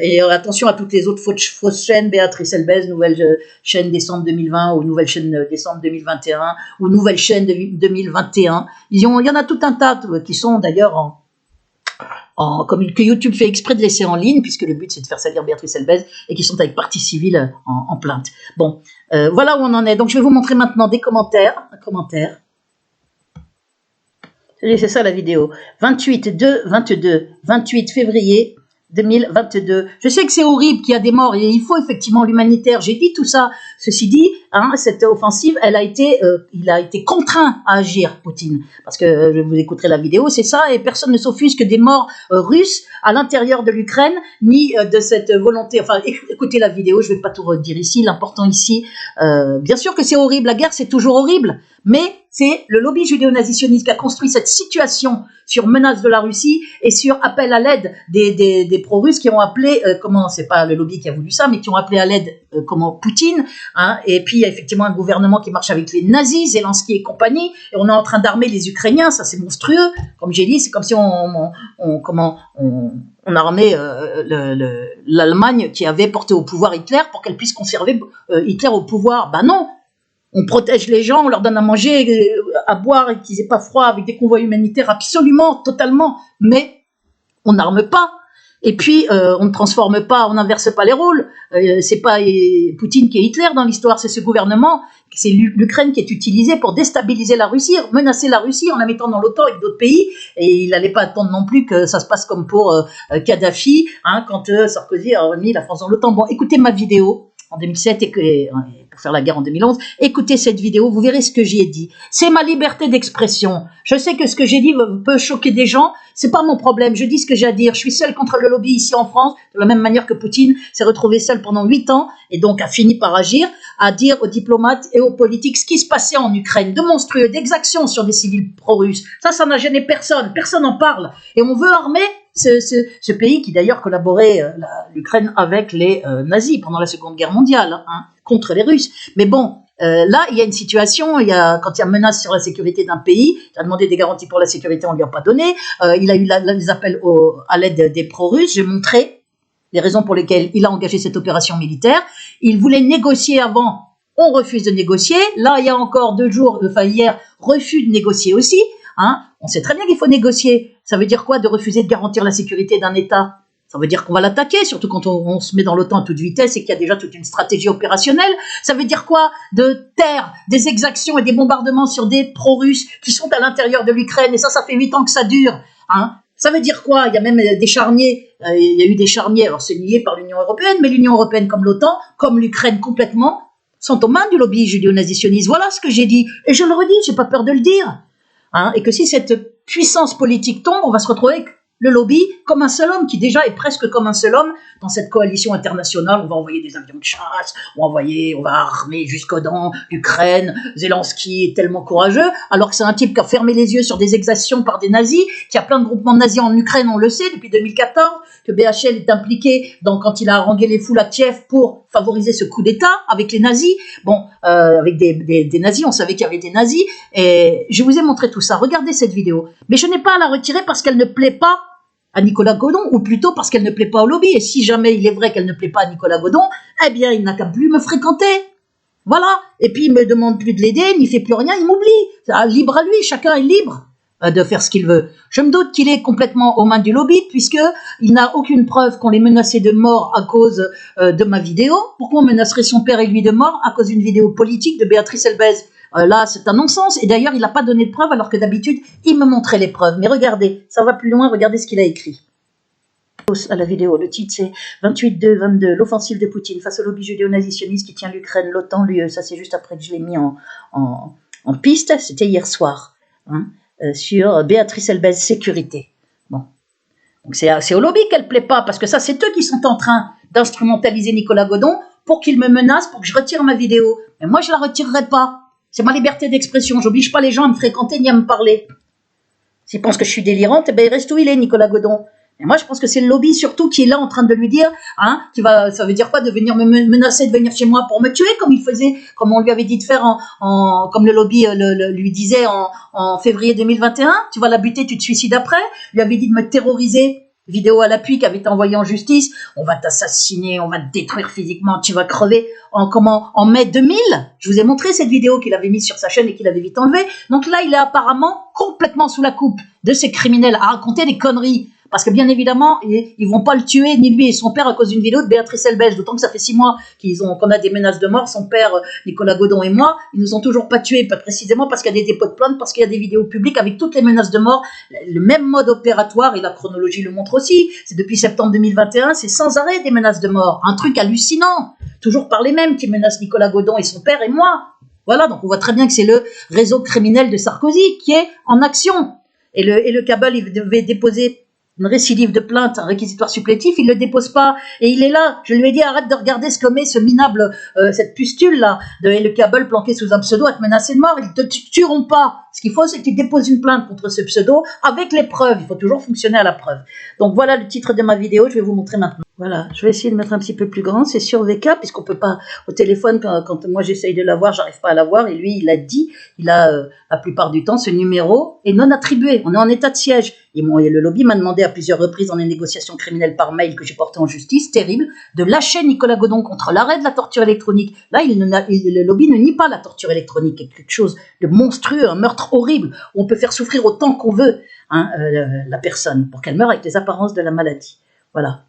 Et attention à toutes les autres fausses chaînes, Béatrice Elbez, nouvelle chaîne décembre 2020 ou nouvelle chaîne décembre 2021 ou nouvelle chaîne 2021. Il y en a tout un tas qui sont d'ailleurs comme que YouTube fait exprès de laisser en ligne, puisque le but c'est de faire salir Béatrice Elbez, et qui sont avec partie civile en plainte. Bon, voilà où on en est. Donc je vais vous montrer maintenant des commentaires. Un commentaire. C'est ça la vidéo. 28 février 2022. Je sais que c'est horrible qu'il y a des morts et il faut effectivement l'humanitaire. J'ai dit tout ça. Ceci dit, hein, cette offensive, il a été contraint à agir, Poutine. Parce que je vous écouterai la vidéo, c'est ça, et personne ne s'offusque des morts russes à l'intérieur de l'Ukraine, ni de cette volonté. Enfin, écoutez la vidéo, je ne vais pas tout redire ici. L'important ici, bien sûr que c'est horrible, la guerre c'est toujours horrible, mais c'est le lobby judéo-nazitionniste qui a construit cette situation sur menace de la Russie et sur appel à l'aide des pro-russes qui ont appelé, c'est pas le lobby qui a voulu ça, mais qui ont appelé à l'aide, Poutine, hein, et puis il y a effectivement un gouvernement qui marche avec les nazis, Zelensky et compagnie, et on est en train d'armer les Ukrainiens, ça c'est monstrueux, comme j'ai dit, c'est comme si on armait l'Allemagne qui avait porté au pouvoir Hitler pour qu'elle puisse conserver Hitler au pouvoir. Ben non, on protège les gens, on leur donne à manger, à boire et qu'ils aient pas froid avec des convois humanitaires absolument, totalement, mais on n'arme pas. Et puis, on ne transforme pas, on n'inverse pas les rôles. C'est pas Poutine qui est Hitler dans l'histoire, c'est ce gouvernement, c'est l'Ukraine qui est utilisée pour déstabiliser la Russie, menacer la Russie en la mettant dans l'OTAN avec d'autres pays. Et il n'allait pas attendre non plus que ça se passe comme pour Kadhafi, hein, quand Sarkozy a remis la France dans l'OTAN. Bon, écoutez ma vidéo en 2007 et pour faire la guerre en 2011, écoutez cette vidéo, vous verrez ce que j'y ai dit. C'est ma liberté d'expression. Je sais que ce que j'ai dit peut choquer des gens, c'est pas mon problème, je dis ce que j'ai à dire. Je suis seul contre le lobby ici en France, de la même manière que Poutine s'est retrouvé seul pendant 8 ans et donc a fini par agir, à dire aux diplomates et aux politiques ce qui se passait en Ukraine, de monstrueux, d'exactions sur des civils pro-russes. Ça n'a gêné personne, personne n'en parle. Et on veut armer ce pays qui d'ailleurs collaborait, l'Ukraine, avec les nazis pendant la Seconde Guerre mondiale, hein, contre les Russes. Mais bon, là, il y a une situation, quand il y a menace sur la sécurité d'un pays, il a demandé des garanties pour la sécurité, on ne lui a pas donné, il a eu les appels à l'aide des pro-russes, j'ai montré les raisons pour lesquelles il a engagé cette opération militaire. Il voulait négocier avant, on refuse de négocier. Là, il y a encore 2 jours, hier, refus de négocier aussi. Hein, on sait très bien qu'il faut négocier. Ça veut dire quoi de refuser de garantir la sécurité d'un État? Ça veut dire qu'on va l'attaquer, surtout quand on se met dans l'OTAN à toute vitesse et qu'il y a déjà toute une stratégie opérationnelle. Ça veut dire quoi de taire des exactions et des bombardements sur des pro-russes qui sont à l'intérieur de l'Ukraine, et ça fait 8 ans que ça dure. Hein. Ça veut dire quoi? Il y a même des charniers, il y a eu des charniers, alors c'est nié par l'Union européenne, mais l'Union européenne comme l'OTAN, comme l'Ukraine complètement, sont aux mains du lobby judéo-nazitionniste. Voilà ce que j'ai dit, et je le redis, j'ai pas peur de le dire. Hein, et que si cette puissance politique tombe, on va se retrouver avec le lobby comme un seul homme, qui déjà est presque comme un seul homme dans cette coalition internationale. On va envoyer des avions de chasse, on va armer jusqu'aux dents l'Ukraine. Zelensky est tellement courageux, alors que c'est un type qui a fermé les yeux sur des exactions par des nazis, qui a plein de groupements nazis en Ukraine, on le sait, depuis 2014, que BHL est impliqué quand il a harangué les foules à Kiev pour favoriser ce coup d'État avec les nazis. Bon, avec des nazis, on savait qu'il y avait des nazis, et je vous ai montré tout ça. Regardez cette vidéo. Mais je n'ai pas à la retirer parce qu'elle ne plaît pas à Nicolas Godon, ou plutôt parce qu'elle ne plaît pas au lobby. Et si jamais il est vrai qu'elle ne plaît pas à Nicolas Godon, eh bien, il n'a qu'à plus me fréquenter. Voilà. Et puis, il me demande plus de l'aider, il n'y fait plus rien, il m'oublie. Libre à lui, chacun est libre de faire ce qu'il veut. Je me doute qu'il est complètement aux mains du lobby, puisqu'il n'a aucune preuve qu'on l'ait menacé de mort à cause de ma vidéo. Pourquoi on menacerait son père et lui de mort à cause d'une vidéo politique de Béatrice Elbez? Là, c'est un non-sens. Et d'ailleurs, il n'a pas donné de preuves, alors que d'habitude, il me montrait les preuves. Mais regardez, ça va plus loin, regardez ce qu'il a écrit. À la vidéo, le titre c'est 28-2-22, l'offensive de Poutine face au lobby judéo-nazitionniste qui tient l'Ukraine, l'OTAN, l'UE. Ça, c'est juste après que je l'ai mis en piste. C'était hier soir, hein, sur Béatrice Elbez, sécurité. Bon. Donc c'est au lobby qu'elle plaît pas, parce que ça, c'est eux qui sont en train d'instrumentaliser Nicolas Godon pour qu'il me menace, pour que je retire ma vidéo. Mais moi, je la retirerai pas. C'est ma liberté d'expression. J'oblige pas les gens à me fréquenter ni à me parler. S'ils pensent que je suis délirante, eh ben, il reste où il est, Nicolas Godon. Et moi, je pense que c'est le lobby surtout qui est là en train de lui dire, hein, ça veut dire quoi, de venir me menacer de venir chez moi pour me tuer, comme il faisait, comme on lui avait dit de faire comme le lobby lui disait en février 2021. Tu vas la buter, tu te suicides après. Lui avait dit de me terroriser. Vidéo à l'appui qui avait été envoyée en justice. On va t'assassiner, on va te détruire physiquement, tu vas crever. En mai 2000, je vous ai montré cette vidéo qu'il avait mise sur sa chaîne et qu'il avait vite enlevée. Donc là, il est apparemment complètement sous la coupe de ces criminels à raconter des conneries. Parce que bien évidemment, ils vont pas le tuer, ni lui et son père, à cause d'une vidéo de Béatrice Elbège. D'autant que ça fait 6 mois qu'on a des menaces de mort. Son père, Nicolas Godon et moi, ils nous ont toujours pas tués, pas précisément parce qu'il y a des dépôts de plainte, parce qu'il y a des vidéos publiques avec toutes les menaces de mort. Le même mode opératoire, et la chronologie le montre aussi. C'est depuis septembre 2021, c'est sans arrêt des menaces de mort. Un truc hallucinant. Toujours par les mêmes qui menacent Nicolas Godon et son père et moi. Voilà, donc on voit très bien que c'est le réseau criminel de Sarkozy qui est en action. Et le cabal, il devait déposer une récidive de plainte, un réquisitoire supplétif, il ne le dépose pas. Et il est là. Je lui ai dit, arrête de regarder ce que met ce minable, cette pustule-là, et le câble planqué sous un pseudo à te menacer de mort. Ils ne te tueront pas. Ce qu'il faut, c'est que tu déposes une plainte contre ce pseudo avec les preuves. Il faut toujours fonctionner à la preuve. Donc voilà le titre de ma vidéo. Je vais vous montrer maintenant. Voilà, je vais essayer de mettre un petit peu plus grand. C'est sur VK, puisqu'on peut pas, au téléphone, quand moi j'essaye de l'avoir, j'arrive pas à l'avoir. Et lui, il a dit, la plupart du temps, ce numéro est non attribué. On est en état de siège. Et le lobby m'a demandé à plusieurs reprises dans les négociations criminelles par mail que j'ai portées en justice, terrible, de lâcher Nicolas Godon contre l'arrêt de la torture électronique. Là, le lobby ne nie pas la torture électronique, c'est quelque chose de monstrueux, un meurtre horrible, où on peut faire souffrir autant qu'on veut la personne, pour qu'elle meure avec les apparences de la maladie. Voilà.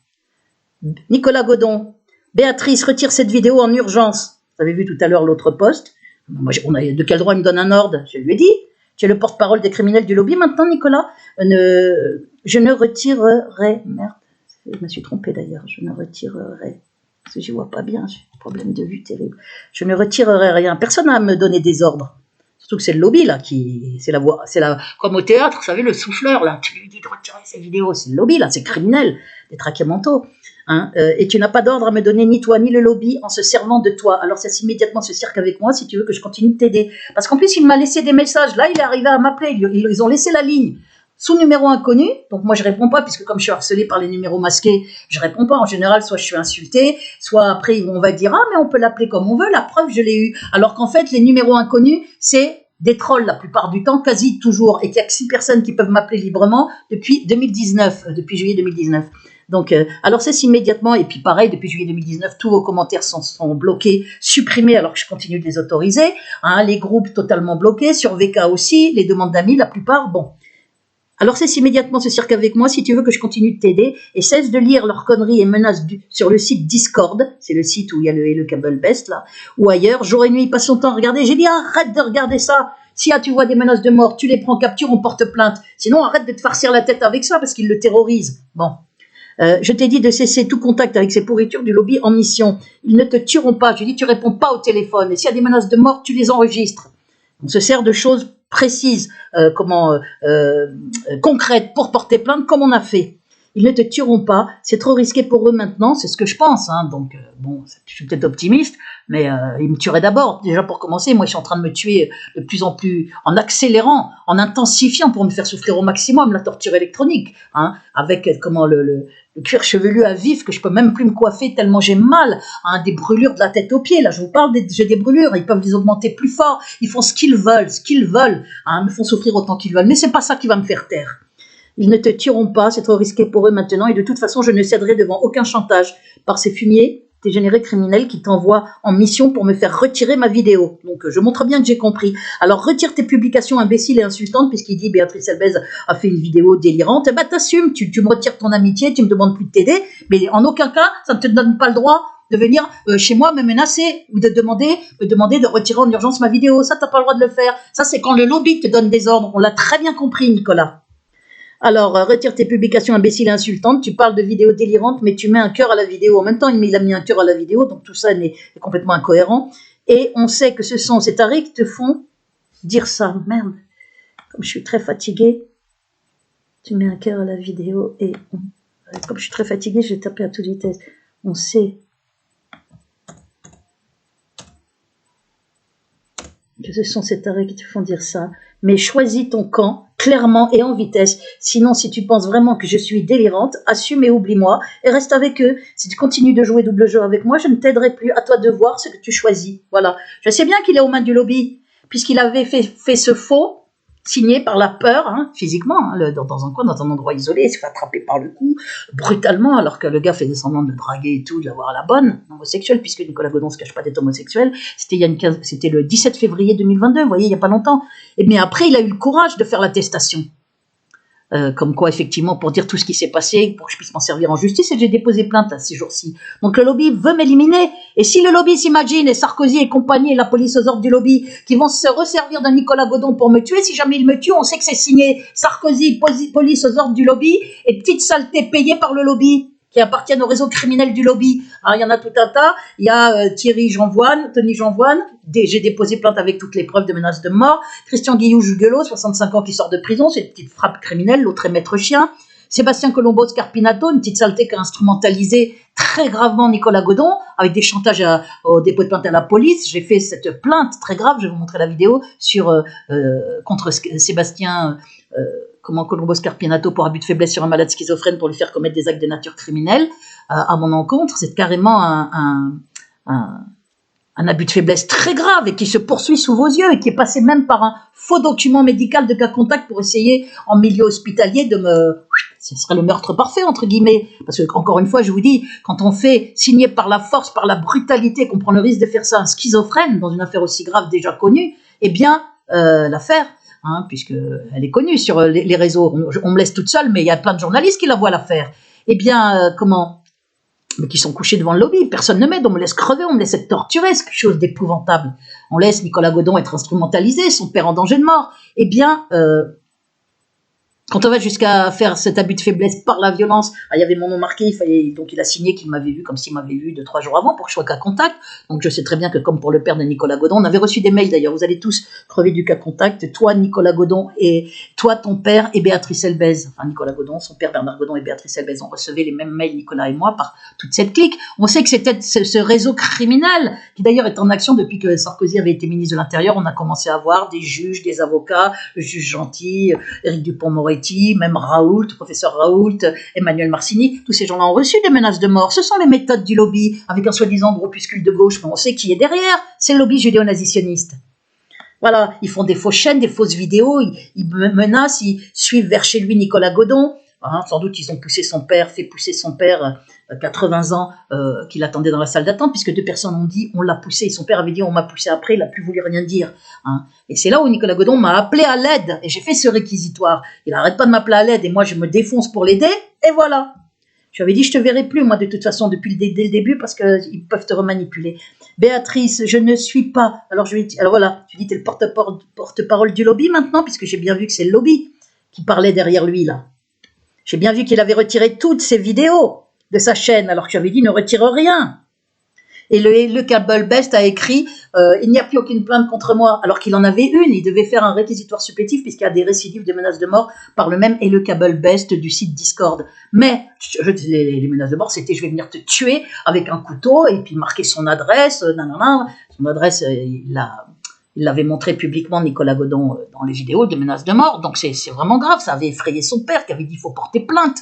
Nicolas Godon, Béatrice, retire cette vidéo en urgence. Vous avez vu tout à l'heure l'autre poste. Moi, de quel droit il me donne un ordre? Je lui ai dit. Tu es le porte-parole des criminels du lobby maintenant, Nicolas. Je ne retirerai... Merde, je me suis trompée d'ailleurs. Je ne retirerai... Parce que je ne vois pas bien, j'ai un problème de vue terrible. Je ne retirerai rien. Personne n'a à me donner des ordres. Surtout que c'est le lobby, là, c'est la voix... Comme au théâtre, vous savez, le souffleur, là. Tu lui dis de retirer ces vidéos. C'est le lobby, là, c'est criminel. Des traquets mentaux. Et tu n'as pas d'ordre à me donner, ni toi, ni le lobby, en se servant de toi. Alors cesse immédiatement ce cirque avec moi si tu veux que je continue de t'aider. Parce qu'en plus, il m'a laissé des messages. Là, il est arrivé à m'appeler. Ils ont laissé la ligne sous numéro inconnu. Donc moi, je réponds pas, puisque comme je suis harcelée par les numéros masqués, je réponds pas. En général, soit je suis insultée, soit après, on va dire « Ah, mais on peut l'appeler comme on veut. La preuve, je l'ai eu. » Alors qu'en fait, les numéros inconnus, c'est des trolls la plupart du temps, quasi toujours. Et qu'il y a que 6 personnes qui peuvent m'appeler librement depuis 2019, depuis juillet 2019. Donc, alors cesse immédiatement, et puis pareil, depuis juillet 2019, tous vos commentaires sont bloqués, supprimés, alors que je continue de les autoriser, les groupes totalement bloqués, sur VK aussi, les demandes d'amis, la plupart, bon. Alors cesse immédiatement ce cirque avec moi si tu veux que je continue de t'aider, et cesse de lire leurs conneries et menaces sur le site Discord, c'est le site où il y a le Cable Best, là, ou ailleurs, jour et nuit, il passe son temps à regarder, j'ai dit arrête de regarder ça. Si tu vois des menaces de mort, tu les prends capture, on porte plainte. Sinon, arrête de te farcir la tête avec ça, parce qu'ils le terrorisent. Bon. Je t'ai dit de cesser tout contact avec ces pourritures du lobby en mission. Ils ne te tueront pas. Je dis, tu réponds pas au téléphone. Et s'il y a des menaces de mort, tu les enregistres. On se sert de choses précises, concrètes pour porter plainte, comme on a fait. Ils ne te tueront pas. C'est trop risqué pour eux maintenant. C'est ce que je pense. Donc, bon, je suis peut-être optimiste, mais ils me tueraient d'abord. Déjà, pour commencer, moi, je suis en train de me tuer de plus en plus, en accélérant, en intensifiant pour me faire souffrir au maximum la torture électronique, avec le cuir chevelu à vif que je peux même plus me coiffer tellement j'ai mal, des brûlures de la tête aux pieds. Là, je vous parle, j'ai des brûlures. Ils peuvent les augmenter plus fort. Ils font ce qu'ils veulent, me font souffrir autant qu'ils veulent. Mais c'est pas ça qui va me faire taire. Ils ne te tueront pas, c'est trop risqué pour eux maintenant, et de toute façon, je ne céderai devant aucun chantage par ces fumiers dégénérés criminels qui t'envoient en mission pour me faire retirer ma vidéo. Donc, je montre bien que j'ai compris. Alors, retire tes publications imbéciles et insultantes, puisqu'il dit Béatrice Elbèze a fait une vidéo délirante. Eh ben, t'assumes, tu me retires ton amitié, tu me demandes plus de t'aider, mais en aucun cas, ça ne te donne pas le droit de venir chez moi me menacer ou de me demander de retirer en urgence ma vidéo. Ça, t'as pas le droit de le faire. Ça, c'est quand le lobby te donne des ordres. On l'a très bien compris, Nicolas. Alors, retire tes publications imbéciles et insultantes, tu parles de vidéos délirantes, mais tu mets un cœur à la vidéo. En même temps, il a mis un cœur à la vidéo, donc tout ça est complètement incohérent. Et on sait que ce sont ces tarés qui te font dire ça. Merde, comme je suis très fatiguée. Tu mets un cœur à la vidéo et comme je suis très fatiguée, je vais taper à toute vitesse. On sait que ce sont ces tarés qui te font dire ça. Mais choisis ton camp clairement et en vitesse. Sinon, si tu penses vraiment que je suis délirante, assume et oublie-moi et reste avec eux. Si tu continues de jouer double jeu avec moi, je ne t'aiderai plus. À toi de voir ce que tu choisis. Voilà. Je sais bien qu'il est aux mains du lobby, puisqu'il avait fait ce faux, signé par la peur, hein, physiquement, hein, dans un coin, dans un endroit isolé, il s'est fait attraper par le cou, brutalement, alors que le gars faisait semblant de le draguer et tout, de l'avoir à la bonne, homosexuel, puisque Nicolas Godon ne se cache pas d'être homosexuel. C'était le 17 février 2022, vous voyez, il n'y a pas longtemps. Mais après, il a eu le courage de faire l'attestation. Comme quoi, effectivement, pour dire tout ce qui s'est passé, pour que je puisse m'en servir en justice, et j'ai déposé plainte là, ces jours-ci. Donc le lobby veut m'éliminer. Et si le lobby s'imagine, et Sarkozy et compagnie, et la police aux ordres du lobby, qui vont se resservir de Nicolas Godon pour me tuer, si jamais ils me tuent, on sait que c'est signé Sarkozy, police aux ordres du lobby, et petites saletés payées par le lobby, qui appartiennent au réseau criminel du lobby. Alors, il y en a tout un tas. Il y a Tony Jeanvoine. J'ai déposé plainte avec toutes les preuves de menaces de mort. Christian Guillou-Jugelot, 65 ans, qui sort de prison. C'est une petite frappe criminelle. L'autre est maître chien. Sébastien Colombo Scarpinato, une petite saleté qui a instrumentalisé très gravement Nicolas Godon, avec des chantages au dépôt de plainte à la police. J'ai fait cette plainte très grave, je vais vous montrer la vidéo, contre Sébastien Colombo Scarpinato pour abus de faiblesse sur un malade schizophrène pour lui faire commettre des actes de nature criminelle à mon encontre. C'est carrément un abus de faiblesse très grave et qui se poursuit sous vos yeux et qui est passé même par un faux document médical de cas contact pour essayer en milieu hospitalier de me... Ce serait le meurtre parfait, entre guillemets. Parce que, encore une fois, je vous dis, quand on fait signer par la force, par la brutalité, qu'on prend le risque de faire ça à un schizophrène dans une affaire aussi grave déjà connue, eh bien, l'affaire... Hein, puisqu'elle est connue sur les réseaux. On me laisse toute seule, mais il y a plein de journalistes qui la voient l'affaire. Eh bien, mais qui sont couchés devant le lobby, personne ne m'aide, on me laisse crever, on me laisse être torturé, c'est quelque chose d'épouvantable. On laisse Nicolas Godon être instrumentalisé, son père en danger de mort. Eh bien, quand on va jusqu'à faire cet abus de faiblesse par la violence, il y avait mon nom marqué, donc il a signé qu'il m'avait vu comme s'il m'avait vu 2-3 jours avant pour que je sois cas contact. Donc je sais très bien que comme pour le père de Nicolas Godon, on avait reçu des mails d'ailleurs, vous allez tous crever du cas contact, toi Nicolas Godon et toi ton père et Béatrice Elbez. Enfin Nicolas Godon, son père Bernard Godon et Béatrice Elbez, on recevait les mêmes mails Nicolas et moi par toute cette clique. On sait que c'était ce réseau criminel qui d'ailleurs est en action depuis que Sarkozy avait été ministre de l'Intérieur. On a commencé à voir des juges, des avocats, le juge Gentil, Éric Dupond-Moretti, même Raoult, professeur Raoult, Emmanuel Marcini, tous ces gens-là ont reçu des menaces de mort. Ce sont les méthodes du lobby, avec un soi-disant groupuscule de gauche, mais on sait qui est derrière, c'est le lobby judéo-nazitionniste. Voilà, ils font des fausses chaînes, des fausses vidéos, ils menacent, ils suivent vers chez lui Nicolas Godon. Hein, sans doute ils ont fait pousser son père 80 ans qu'il attendait dans la salle d'attente, puisque 2 personnes ont dit on l'a poussé, et son père avait dit on m'a poussé après, il n'a plus voulu rien dire. Hein. Et c'est là où Nicolas Godon m'a appelé à l'aide, et j'ai fait ce réquisitoire. Il n'arrête pas de m'appeler à l'aide, et moi je me défonce pour l'aider, et voilà. Je lui avais dit je te verrai plus, moi de toute façon, dès le début, parce qu'ils peuvent te remanipuler. Béatrice, je ne suis pas... Alors voilà, tu dis tu es le porte-parole du lobby maintenant, puisque j'ai bien vu que c'est le lobby qui parlait derrière lui, là. J'ai bien vu qu'il avait retiré toutes ses vidéos de sa chaîne, alors que j'avais dit ne retire rien. Et le Cable Best a écrit il n'y a plus aucune plainte contre moi, alors qu'il en avait une. Il devait faire un réquisitoire supplétif puisqu'il y a des récidives de menaces de mort par le même et le Cable Best du site Discord. Mais les menaces de mort, c'était je vais venir te tuer avec un couteau et puis marquer son adresse. Son adresse, il l'avait montré publiquement, Nicolas Godon, dans les vidéos de menaces de mort. Donc c'est vraiment grave, ça avait effrayé son père qui avait dit il faut porter plainte.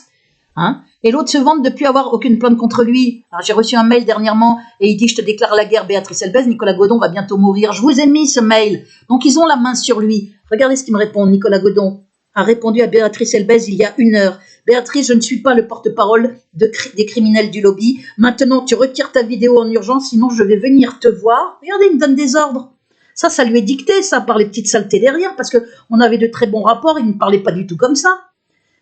Hein, et l'autre se vante de ne plus avoir aucune plainte contre lui. Alors j'ai reçu un mail dernièrement et il dit je te déclare la guerre Béatrice Elbez, Nicolas Godon va bientôt mourir. Je vous ai mis ce mail. Donc ils ont la main sur lui. Regardez ce qu'il me répond. Nicolas Godon a répondu à Béatrice Elbez il y a 1 heure. Béatrice, je ne suis pas le porte-parole des criminels du lobby. Maintenant tu retires ta vidéo en urgence, sinon je vais venir te voir. Regardez, il me donne des ordres. Ça lui est dicté, ça, par les petites saletés derrière, parce qu'on avait de très bons rapports, il ne parlait pas du tout comme ça.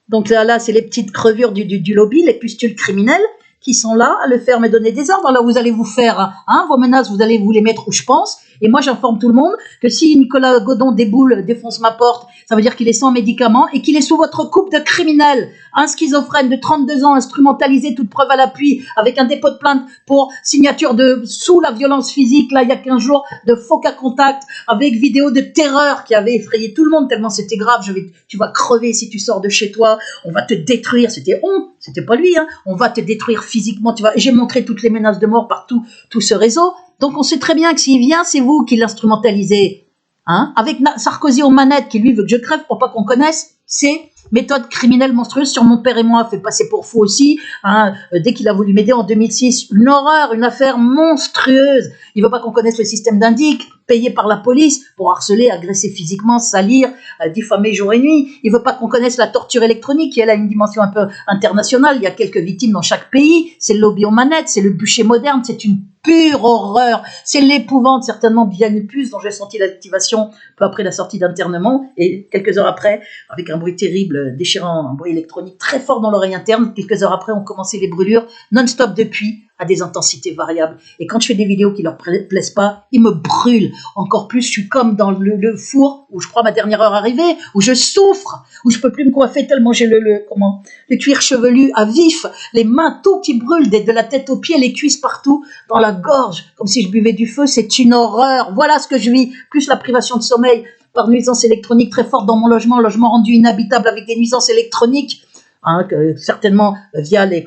Donc là, c'est les petites crevures du lobby, les pustules criminelles qui sont là à le faire me donner des ordres. Alors vous allez vous faire vos menaces, vous allez vous les mettre où je pense, Et moi, j'informe tout le monde que si Nicolas Godon défonce ma porte, ça veut dire qu'il est sans médicaments et qu'il est sous votre coupe de criminel. Un schizophrène de 32 ans, instrumentalisé, toute preuve à l'appui, avec un dépôt de plainte pour signature sous la violence physique, là, il y a 15 jours, de faux cas contact, avec vidéo de terreur qui avait effrayé tout le monde, tellement c'était grave. Tu vas crever si tu sors de chez toi, on va te détruire. C'était pas lui, hein. On va te détruire physiquement. Et j'ai montré toutes les menaces de mort par tout ce réseau. Donc on sait très bien que s'il vient, c'est vous qui l'instrumentalisez. Hein, avec Sarkozy aux manettes, qui lui veut que je crève pour pas qu'on connaisse, c'est méthode criminelle monstrueuse sur mon père et moi, fait passer pour fou aussi, hein, dès qu'il a voulu m'aider en 2006, une horreur, une affaire monstrueuse. Il veut pas qu'on connaisse le système d'indic, payé par la police pour harceler, agresser physiquement, salir, diffamer jour et nuit. Il veut pas qu'on connaisse la torture électronique, qui elle a une dimension un peu internationale. Il y a quelques victimes dans chaque pays. C'est le lobby aux manettes, c'est le bûcher moderne, c'est une pure horreur. C'est l'épouvante, certainement bien plus, dont j'ai senti l'activation peu après la sortie d'internement et quelques heures après, avec un bruit terrible, déchirant, un bruit électronique très fort dans l'oreille interne. Quelques heures après, ont commencé les brûlures non-stop depuis, à des intensités variables. Et quand je fais des vidéos qui leur plaisent pas, ils me brûlent. Encore plus, je suis comme dans le four où je crois ma dernière heure arrivée, où je souffre, où je peux plus me coiffer tellement j'ai le cuir chevelu à vif, les mains, tout qui brûle, de la tête aux pieds, les cuisses partout, dans la gorge, comme si je buvais du feu. C'est une horreur. Voilà ce que je vis, plus la privation de sommeil par nuisances électroniques très fortes dans mon logement rendu inhabitable avec des nuisances électroniques. Hein, certainement via les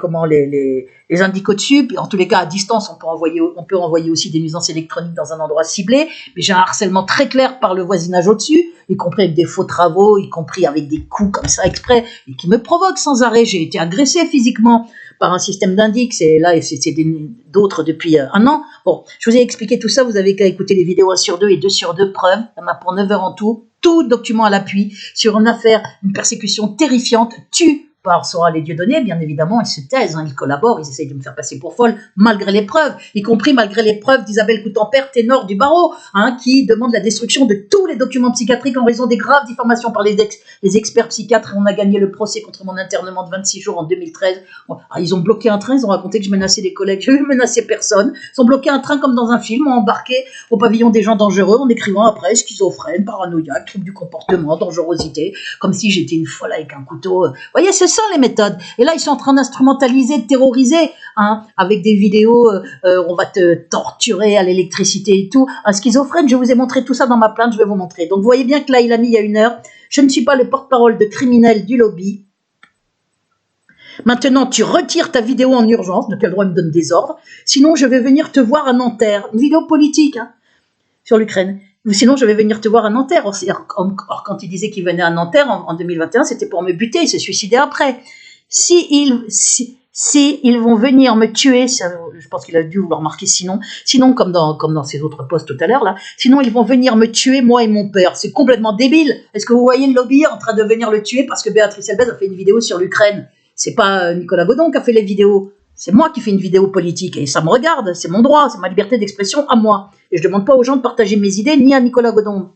indices au-dessus, puis en tous les cas à distance on peut envoyer aussi des nuisances électroniques dans un endroit ciblé, mais j'ai un harcèlement très clair par le voisinage au-dessus, y compris avec des faux travaux, y compris avec des coups comme ça exprès, et qui me provoquent sans arrêt. J'ai été agressé physiquement par un système d'indic, c'est d'autres depuis un an. Bon, je vous ai expliqué tout ça, vous avez qu'à écouter les vidéos 1 sur 2 et 2 sur 2 preuves, il y en a pour 9 heures en tout document à l'appui, sur une affaire, une persécution terrifiante, par Sora les Dieudonné, bien évidemment, ils se taisent, hein, ils collaborent, ils essayent de me faire passer pour folle, malgré les preuves, y compris malgré les preuves d'Isabelle Coutempère, ténor du barreau, hein, qui demande la destruction de tous les documents psychiatriques en raison des graves diffamations par les experts psychiatres. On a gagné le procès contre mon internement de 26 jours en 2013. Ils ont bloqué un train, ils ont raconté que je menaçais des collègues, je ne menaçais personne. Ils ont bloqué un train comme dans un film, ont embarqué au pavillon des gens dangereux en écrivant après schizophrène, paranoïaque, trouble du comportement, dangerosité, comme si j'étais une folle avec un couteau. Vous voyez, c'est ça les méthodes. Et là, ils sont en train d'instrumentaliser, de terroriser, hein, avec des vidéos, on va te torturer à l'électricité et tout. Un schizophrène, je vous ai montré tout ça dans ma plainte, je vais vous montrer. Donc, vous voyez bien que là, il a mis il y a 1 heure, je ne suis pas le porte-parole de criminels du lobby. Maintenant, tu retires ta vidéo en urgence, de quel droit il me donne des ordres. Sinon, je vais venir te voir à Nanterre. Une vidéo politique, hein, sur l'Ukraine. Ou sinon, je vais venir te voir à Nanterre. Or, quand il disait qu'il venait à Nanterre en 2021, c'était pour me buter, il se suicidait après. Si ils vont venir me tuer, je pense qu'il a dû vouloir marquer sinon comme dans ses autres posts tout à l'heure là, sinon ils vont venir me tuer moi et mon père. C'est complètement débile. Est-ce que vous voyez le lobby en train de venir le tuer parce que Béatrice Elbez a fait une vidéo sur l'Ukraine? C'est pas Nicolas Godon qui a fait les vidéos. C'est moi qui fais une vidéo politique et ça me regarde, c'est mon droit, c'est ma liberté d'expression à moi. Et je ne demande pas aux gens de partager mes idées ni à Nicolas Godon.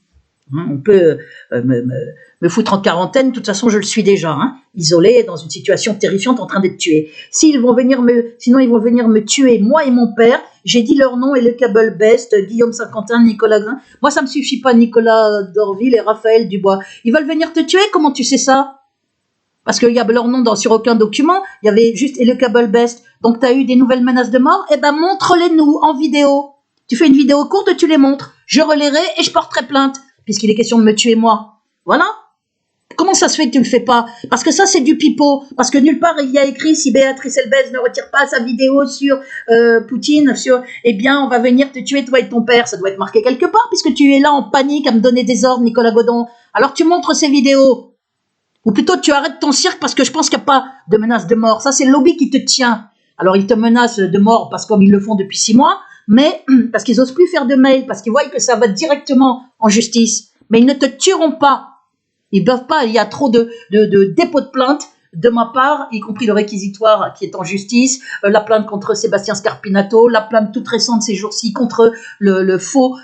On peut me foutre en quarantaine, de toute façon je le suis déjà, hein, isolé dans une situation terrifiante en train d'être tué. Sinon ils vont venir me tuer, moi et mon père. J'ai dit leur nom et le câble best, Guillaume Saint-Quentin, Nicolas Grin. Moi ça me suffit pas, Nicolas Dorville et Raphaël Dubois. Ils veulent venir te tuer, comment tu sais ça? Parce qu'il y a leur nom sur aucun document, il y avait juste et le câble best. Donc tu as eu des nouvelles menaces de mort, eh ben montre-les nous en vidéo. Tu fais une vidéo courte, tu les montres. Je relayerai et je porterai plainte, puisqu'il est question de me tuer moi. Voilà. Comment ça se fait que tu le fais pas? Parce que ça c'est du pipeau. Parce que nulle part il y a écrit si Béatrice Elbez ne retire pas sa vidéo sur Poutine, eh bien on va venir te tuer toi et ton père. Ça doit être marqué quelque part puisque tu es là en panique à me donner des ordres, Nicolas Godon. Alors tu montres ces vidéos. Ou plutôt tu arrêtes ton cirque parce que je pense qu'il n'y a pas de menace de mort. Ça c'est le lobby qui te tient. Alors ils te menacent de mort parce comme ils le font depuis 6 mois, mais parce qu'ils n'osent plus faire de mail, parce qu'ils voient que ça va directement en justice. Mais ils ne te tueront pas. Ils ne peuvent pas, il y a trop de dépôts de plainte de ma part, y compris le réquisitoire qui est en justice, la plainte contre Sébastien Scarpinato, la plainte toute récente ces jours-ci contre le faux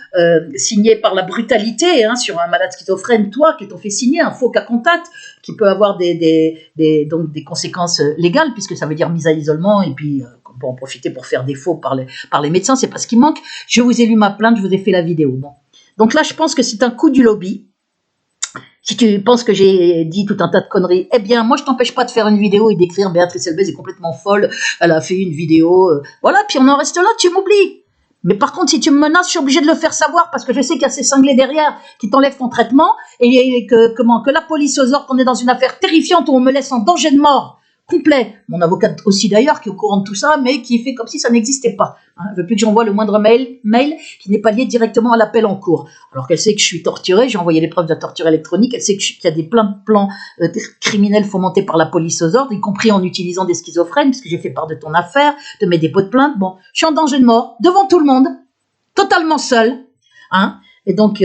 signé par la brutalité, hein, sur un malade schizophrène, toi, qui t'ont fait signer un faux cas contact, qui peut avoir donc des conséquences légales, puisque ça veut dire mise à isolement, et puis, comme peut en profiter pour faire défaut par les médecins, c'est pas ce qui manque. Je vous ai lu ma plainte, je vous ai fait la vidéo. Bon. Donc là, je pense que c'est un coup du lobby. Si tu penses que j'ai dit tout un tas de conneries, eh bien, moi, je t'empêche pas de faire une vidéo et d'écrire Béatrice Elbez est complètement folle, elle a fait une vidéo, voilà, puis on en reste là, tu m'oublies. Mais par contre, si tu me menaces, je suis obligé de le faire savoir parce que je sais qu'il y a ces cinglés derrière qui t'enlèvent ton traitement et que la police aux ordres, qu'on est dans une affaire terrifiante où on me laisse en danger de mort complet. Mon avocate aussi d'ailleurs qui est au courant de tout ça, mais qui fait comme si ça n'existait pas. Elle veut plus que j'envoie le moindre mail qui n'est pas lié directement à l'appel en cours. Alors qu'elle sait que je suis torturée, j'ai envoyé les preuves de la torture électronique, elle sait qu'il y a des plein de plans criminels fomentés par la police aux ordres, y compris en utilisant des schizophrènes, puisque j'ai fait part de ton affaire, de mes dépôts de plainte. Bon, je suis en danger de mort, devant tout le monde, totalement seule. Hein, et donc...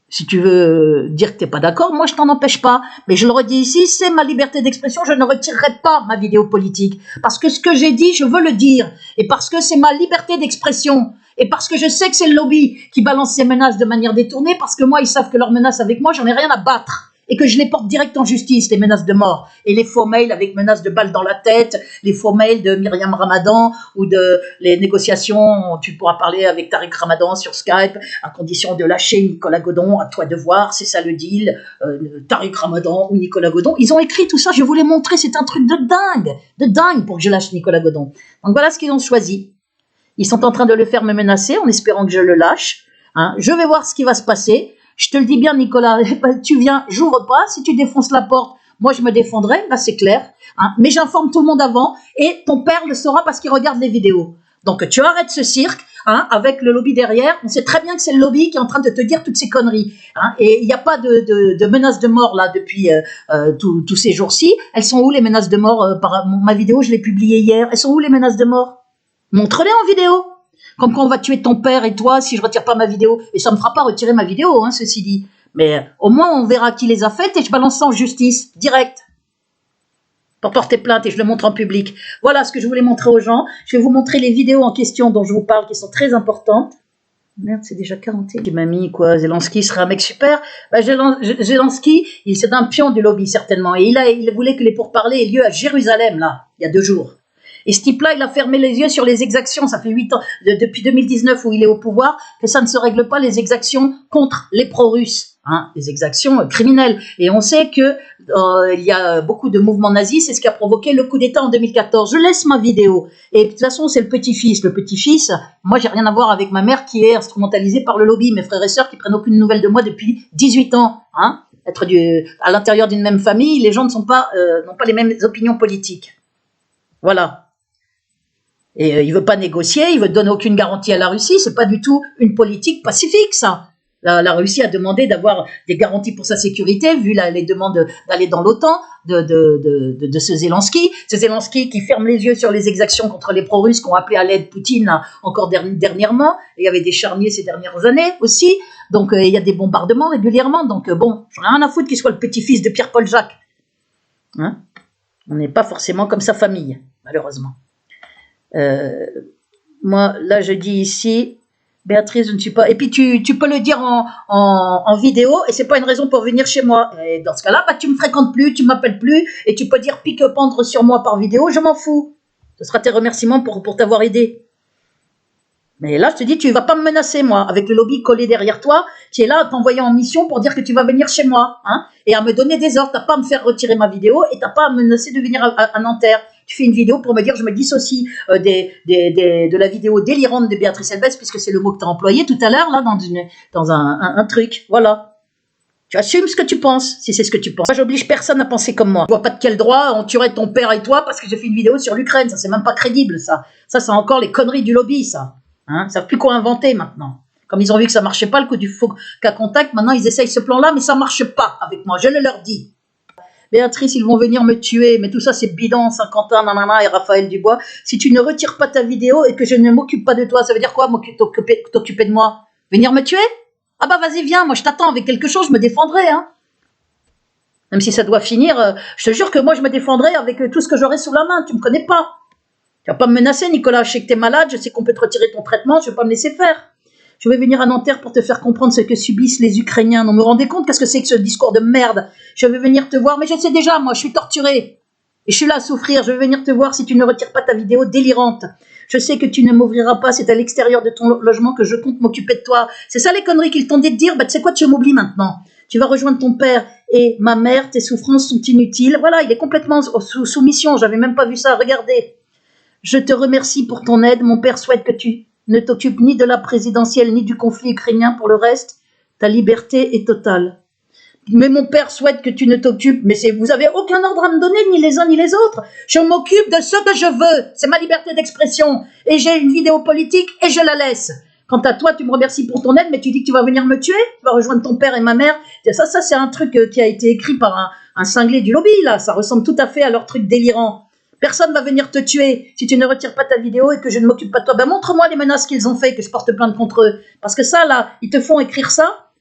si tu veux dire que t'es pas d'accord, moi je t'en empêche pas. Mais je le redis ici, c'est ma liberté d'expression, je ne retirerai pas ma vidéo politique. Parce que ce que j'ai dit, je veux le dire. Et parce que c'est ma liberté d'expression. Et parce que je sais que c'est le lobby qui balance ces menaces de manière détournée, parce que moi, ils savent que leurs menaces avec moi, j'en ai rien à battre. Et que je les porte direct en justice, les menaces de mort. Et les faux mails avec menaces de balles dans la tête, les faux mails de Myriam Ramadan, ou de les négociations, tu pourras parler avec Tariq Ramadan sur Skype, à condition de lâcher Nicolas Godon, à toi de voir, c'est ça le deal, Tariq Ramadan ou Nicolas Godon. Ils ont écrit tout ça, je vous l'ai montré, c'est un truc de dingue pour que je lâche Nicolas Godon. Donc voilà ce qu'ils ont choisi. Ils sont en train de le faire me menacer, en espérant que je le lâche. Hein. Je vais voir ce qui va se passer. Je te le dis bien, Nicolas, tu viens, j'ouvre pas. Si tu défonces la porte, moi je me défendrai, là c'est clair. Hein. Mais j'informe tout le monde avant et ton père le saura parce qu'il regarde les vidéos. Donc tu arrêtes ce cirque, hein, avec le lobby derrière. On sait très bien que c'est le lobby qui est en train de te dire toutes ces conneries. Hein. Et il n'y a pas de menaces de mort là depuis tous ces jours-ci. Elles sont où les menaces de mort par ma vidéo, je l'ai publiée hier. Elles sont où les menaces de mort? Montre-les en vidéo. Comme quand on va tuer ton père et toi si je retire pas ma vidéo. Et ça me fera pas retirer ma vidéo, hein, ceci dit. Mais au moins on verra qui les a faites et je balance ça en justice, direct. Pour porter plainte et je le montre en public. Voilà ce que je voulais montrer aux gens. Je vais vous montrer les vidéos en question dont je vous parle qui sont très importantes. Merde, c'est déjà 41. Qui m'a mis quoi, Zelensky serait un mec super. Bah, Zelensky, c'est un pion du lobby certainement. Et il voulait que les pourparlers aient lieu à Jérusalem, là, il y a 2 jours. Et ce type-là, il a fermé les yeux sur les exactions. Ça fait 8 ans, depuis 2019 où il est au pouvoir, que ça ne se règle pas les exactions contre les pro-russes. Hein, les exactions criminelles. Et on sait que il y a beaucoup de mouvements nazis, c'est ce qui a provoqué le coup d'État en 2014. Je laisse ma vidéo. Et de toute façon, c'est le petit-fils. Le petit-fils, moi, j'ai rien à voir avec ma mère qui est instrumentalisée par le lobby. Mes frères et sœurs qui prennent aucune nouvelle de moi depuis 18 ans. Hein, être à l'intérieur d'une même famille, les gens n'ont pas les mêmes opinions politiques. Voilà. Et il veut pas négocier, il veut donner aucune garantie à la Russie. C'est pas du tout une politique pacifique, ça. La Russie a demandé d'avoir des garanties pour sa sécurité, vu les demandes d'aller dans l'OTAN de ce Zelensky. Ce Zelensky qui ferme les yeux sur les exactions contre les pro-russes qui ont appelé à l'aide Poutine là, encore dernièrement. Et il y avait des charniers ces dernières années aussi. Donc il y a des bombardements régulièrement. Donc bon, j'en ai rien à foutre qu'il soit le petit-fils de Pierre-Paul Jacques. Hein, on n'est pas forcément comme sa famille, malheureusement. Moi, là, je dis ici, Béatrice, je ne suis pas... Et puis, tu peux le dire en vidéo, et c'est pas une raison pour venir chez moi. Et dans ce cas-là, bah, tu me fréquentes plus, tu m'appelles plus, et tu peux dire pique-pendre sur moi par vidéo, je m'en fous. Ce sera tes remerciements pour t'avoir aidé. Mais là, je te dis, tu vas pas me menacer, moi, avec le lobby collé derrière toi, qui est là à t'envoyer en mission pour dire que tu vas venir chez moi, hein, et à me donner des ordres. T'as pas à me faire retirer ma vidéo, et t'as pas à me menacer de venir à Nanterre. Tu fais une vidéo pour me dire je me dissocie de la vidéo délirante de Béatrice Elbez, puisque c'est le mot que tu as employé tout à l'heure, là, dans un truc. Voilà. Tu assumes ce que tu penses, si c'est ce que tu penses. Moi, j'oblige personne à penser comme moi. Je vois pas de quel droit on tuerait ton père et toi parce que j'ai fait une vidéo sur l'Ukraine. Ça, c'est même pas crédible, ça. Ça, c'est encore les conneries du lobby, ça. Hein, ils savent plus quoi inventer, maintenant. Comme ils ont vu que ça marchait pas, le coup du faux cas contact, maintenant, ils essayent ce plan-là, mais ça marche pas avec moi. Je le leur dis. Béatrice, ils vont venir me tuer, mais tout ça c'est bidon, Saint-Quentin, nanana et Raphaël Dubois. Si tu ne retires pas ta vidéo et que je ne m'occupe pas de toi, ça veut dire quoi, t'occuper de moi? Venir me tuer? Ah bah vas-y, viens, moi je t'attends avec quelque chose, je me défendrai, hein. Même si ça doit finir, je te jure que moi je me défendrai avec tout ce que j'aurai sous la main, tu me connais pas. Tu vas pas me menacer, Nicolas, je sais que t'es malade, je sais qu'on peut te retirer ton traitement, je vais pas me laisser faire. Je vais venir à Nanterre pour te faire comprendre ce que subissent les Ukrainiens. Non, me rendez compte qu'est-ce que c'est que ce discours de merde? Je vais venir te voir, mais je sais déjà, moi, je suis torturée. Et je suis là à souffrir, je vais venir te voir si tu ne retires pas ta vidéo délirante. Je sais que tu ne m'ouvriras pas, c'est à l'extérieur de ton logement que je compte m'occuper de toi. C'est ça les conneries qu'ils t'ont dit de dire, bah tu sais quoi, tu m'oublies maintenant. Tu vas rejoindre ton père et ma mère, tes souffrances sont inutiles. Voilà, il est complètement sous soumission, j'avais même pas vu ça, regardez. Je te remercie pour ton aide, mon père souhaite que tu ne t'occupes ni de la présidentielle ni du conflit ukrainien, pour le reste, ta liberté est totale. Mais mon père souhaite que tu ne t'occupes, mais vous avez aucun ordre à me donner, ni les uns ni les autres. Je m'occupe de ce que je veux, c'est ma liberté d'expression. Et j'ai une vidéo politique et je la laisse. Quant à toi, tu me remercies pour ton aide, mais tu dis que tu vas venir me tuer, tu vas rejoindre ton père et ma mère. Ça c'est un truc qui a été écrit par un cinglé du lobby, là. Ça ressemble tout à fait à leur truc délirant. Personne va venir te tuer si tu ne retires pas ta vidéo et que je ne m'occupe pas de toi. Ben montre-moi les menaces qu'ils ont fait, que je porte plainte contre eux. Parce que ça, là, ils te font écrire ça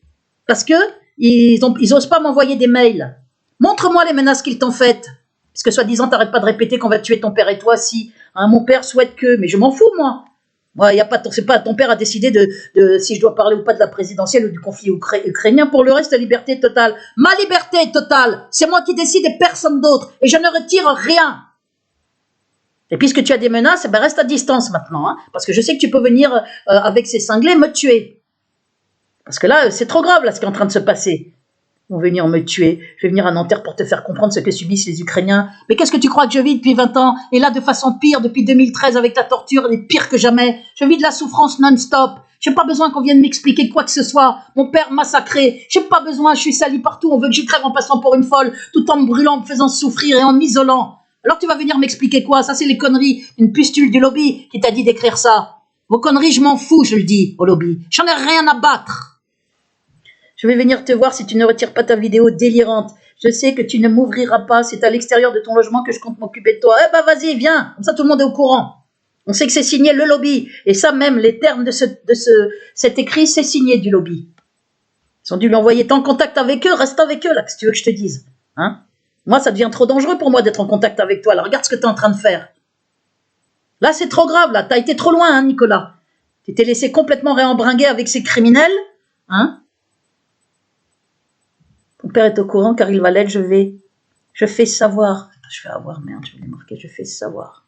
parce que ils osent pas m'envoyer des mails. Montre-moi les menaces qu'ils t'ont faites. Parce que soi-disant, t'arrêtes pas de répéter qu'on va tuer ton père et toi si mon père souhaite que... Mais je m'en fous, moi. Moi, c'est pas ton père a décidé de si je dois parler ou pas de la présidentielle ou du conflit ukrainien. Pour le reste, la liberté est totale. Ma liberté est totale. C'est moi qui décide et personne d'autre. Et je ne retire rien. Et puisque tu as des menaces, ben reste à distance maintenant. Hein, parce que je sais que tu peux venir avec ces cinglés me tuer. Parce que là, c'est trop grave, là, ce qui est en train de se passer. Ils vont venir me tuer. Je vais venir à Nanterre pour te faire comprendre ce que subissent les Ukrainiens. Mais qu'est-ce que tu crois que je vis depuis 20 ans? Et là, de façon pire, depuis 2013, avec la torture, elle est pire que jamais. Je vis de la souffrance non-stop. Je n'ai pas besoin qu'on vienne m'expliquer quoi que ce soit. Mon père massacré. Je n'ai pas besoin, je suis sali partout. On veut que je crève en passant pour une folle, tout en me brûlant, en me faisant souffrir et en m'isolant. Alors tu vas venir m'expliquer quoi? Ça, c'est les conneries. Une pustule du lobby qui t'a dit d'écrire ça. Vos conneries, je m'en fous, je le dis au lobby. J'en ai rien à battre. Je vais venir te voir si tu ne retires pas ta vidéo délirante. Je sais que tu ne m'ouvriras pas. C'est à l'extérieur de ton logement que je compte m'occuper de toi. Eh ben vas-y, viens. Comme ça, tout le monde est au courant. On sait que c'est signé le lobby. Et ça, même, les termes de cet écrit, c'est signé du lobby. Ils ont dû lui envoyer. T'es en contact avec eux, reste avec eux, là, si tu veux que je te dise. Hein? Moi, ça devient trop dangereux pour moi d'être en contact avec toi. Là, regarde ce que tu es en train de faire. Là, c'est trop grave, là. Tu as été trop loin, hein, Nicolas. Tu t'es laissé complètement réembringuer avec ces criminels. Hein? Ton père est au courant car il va l'être, je fais savoir. Je vais avoir, merde, je vais les marquer, je fais savoir.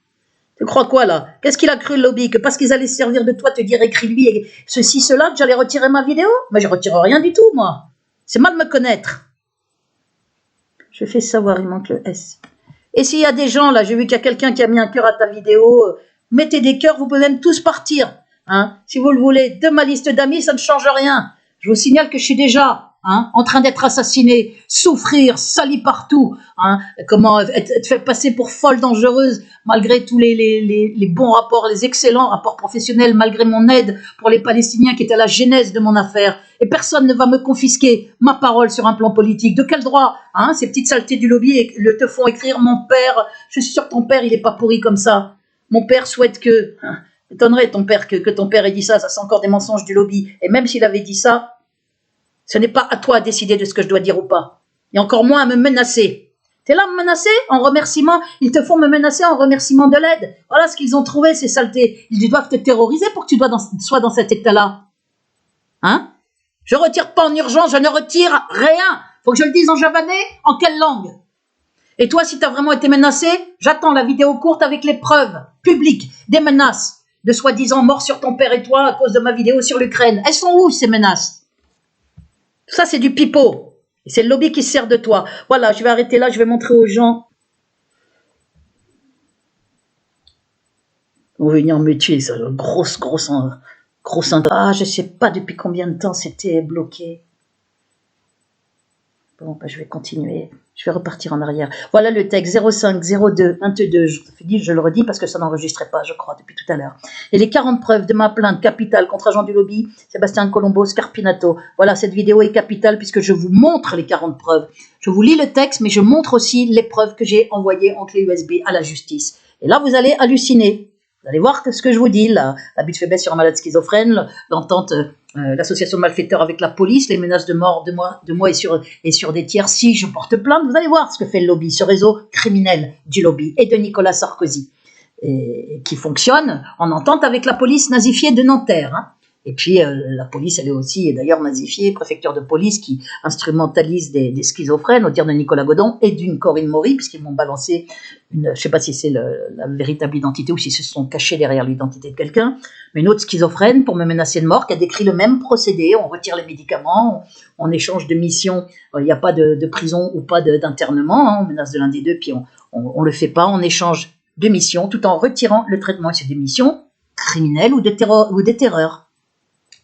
Tu crois quoi là? Qu'est-ce qu'il a cru le lobby? Que parce qu'ils allaient se servir de toi, te dire écris-lui et ceci, cela, que j'allais retirer ma vidéo? Mais je retire rien du tout, moi. C'est mal de me connaître. Je fais savoir, il manque le S. Et s'il y a des gens là, j'ai vu qu'il y a quelqu'un qui a mis un cœur à ta vidéo, mettez des cœurs, vous pouvez même tous partir. Hein, si vous le voulez, de ma liste d'amis, ça ne change rien. Je vous signale que je suis déjà en train d'être assassiné, souffrir, sali partout, comment être fait passer pour folle dangereuse, malgré tous les bons rapports, les excellents rapports professionnels, malgré mon aide pour les Palestiniens qui étaient à la genèse de mon affaire. Et personne ne va me confisquer ma parole sur un plan politique. De quel droit ces petites saletés du lobby te font écrire mon père, je suis sûr que ton père, il n'est pas pourri comme ça. Mon père souhaite que... Étonnerait ton père que ton père ait dit ça c'est encore des mensonges du lobby. Et même s'il avait dit ça, ce n'est pas à toi de décider de ce que je dois dire ou pas. Et encore moins à me menacer. T'es là à me menacer en remerciement. Ils te font me menacer en remerciement de l'aide. Voilà ce qu'ils ont trouvé, ces saletés. Ils doivent te terroriser pour que tu sois dans cet état-là. Hein? Je retire pas en urgence, je ne retire rien. Faut que je le dise en javanais, en quelle langue? Et toi, si tu as vraiment été menacé, j'attends la vidéo courte avec les preuves publiques des menaces de soi-disant mort sur ton père et toi à cause de ma vidéo sur l'Ukraine. Elles sont où ces menaces? Tout ça, c'est du pipeau. Et c'est le lobby qui se sert de toi. Voilà, je vais arrêter là, je vais montrer aux gens. Ils vont venir me tuer, ça. Grosse. Ah, je sais pas depuis combien de temps c'était bloqué. Bon, je vais continuer. Je vais repartir en arrière. Voilà le texte 05 02 22. Je le redis parce que ça n'enregistrait pas, je crois, depuis tout à l'heure. Et les 40 preuves de ma plainte capitale contre agent du lobby, Sébastien Colombo Scarpinato. Voilà, cette vidéo est capitale puisque je vous montre les 40 preuves. Je vous lis le texte, mais je montre aussi les preuves que j'ai envoyées en clé USB à la justice. Et là, vous allez halluciner. Vous allez voir ce que je vous dis, là. L'abus de faiblesse sur un malade schizophrène, l'entente, l'association de malfaiteurs avec la police, les menaces de mort de moi et sur des tiers. Si je porte plainte, vous allez voir ce que fait le lobby, ce réseau criminel du lobby et de Nicolas Sarkozy, et qui fonctionne en entente avec la police nazifiée de Nanterre. Et puis la police, elle est aussi d'ailleurs nazifiée, préfecture de police qui instrumentalise des schizophrènes, au dire de Nicolas Godon et d'une Corinne Maury, puisqu'ils m'ont balancé je ne sais pas si c'est la véritable identité ou si se sont cachés derrière l'identité de quelqu'un, mais une autre schizophrène pour me menacer de mort, qui a décrit le même procédé. On retire les médicaments, on échange de mission, il n'y a pas de prison ou pas d'internement, hein, on menace de l'un des deux, puis on le fait pas, on échange de mission tout en retirant le traitement. Et c'est des missions criminelles ou de terreur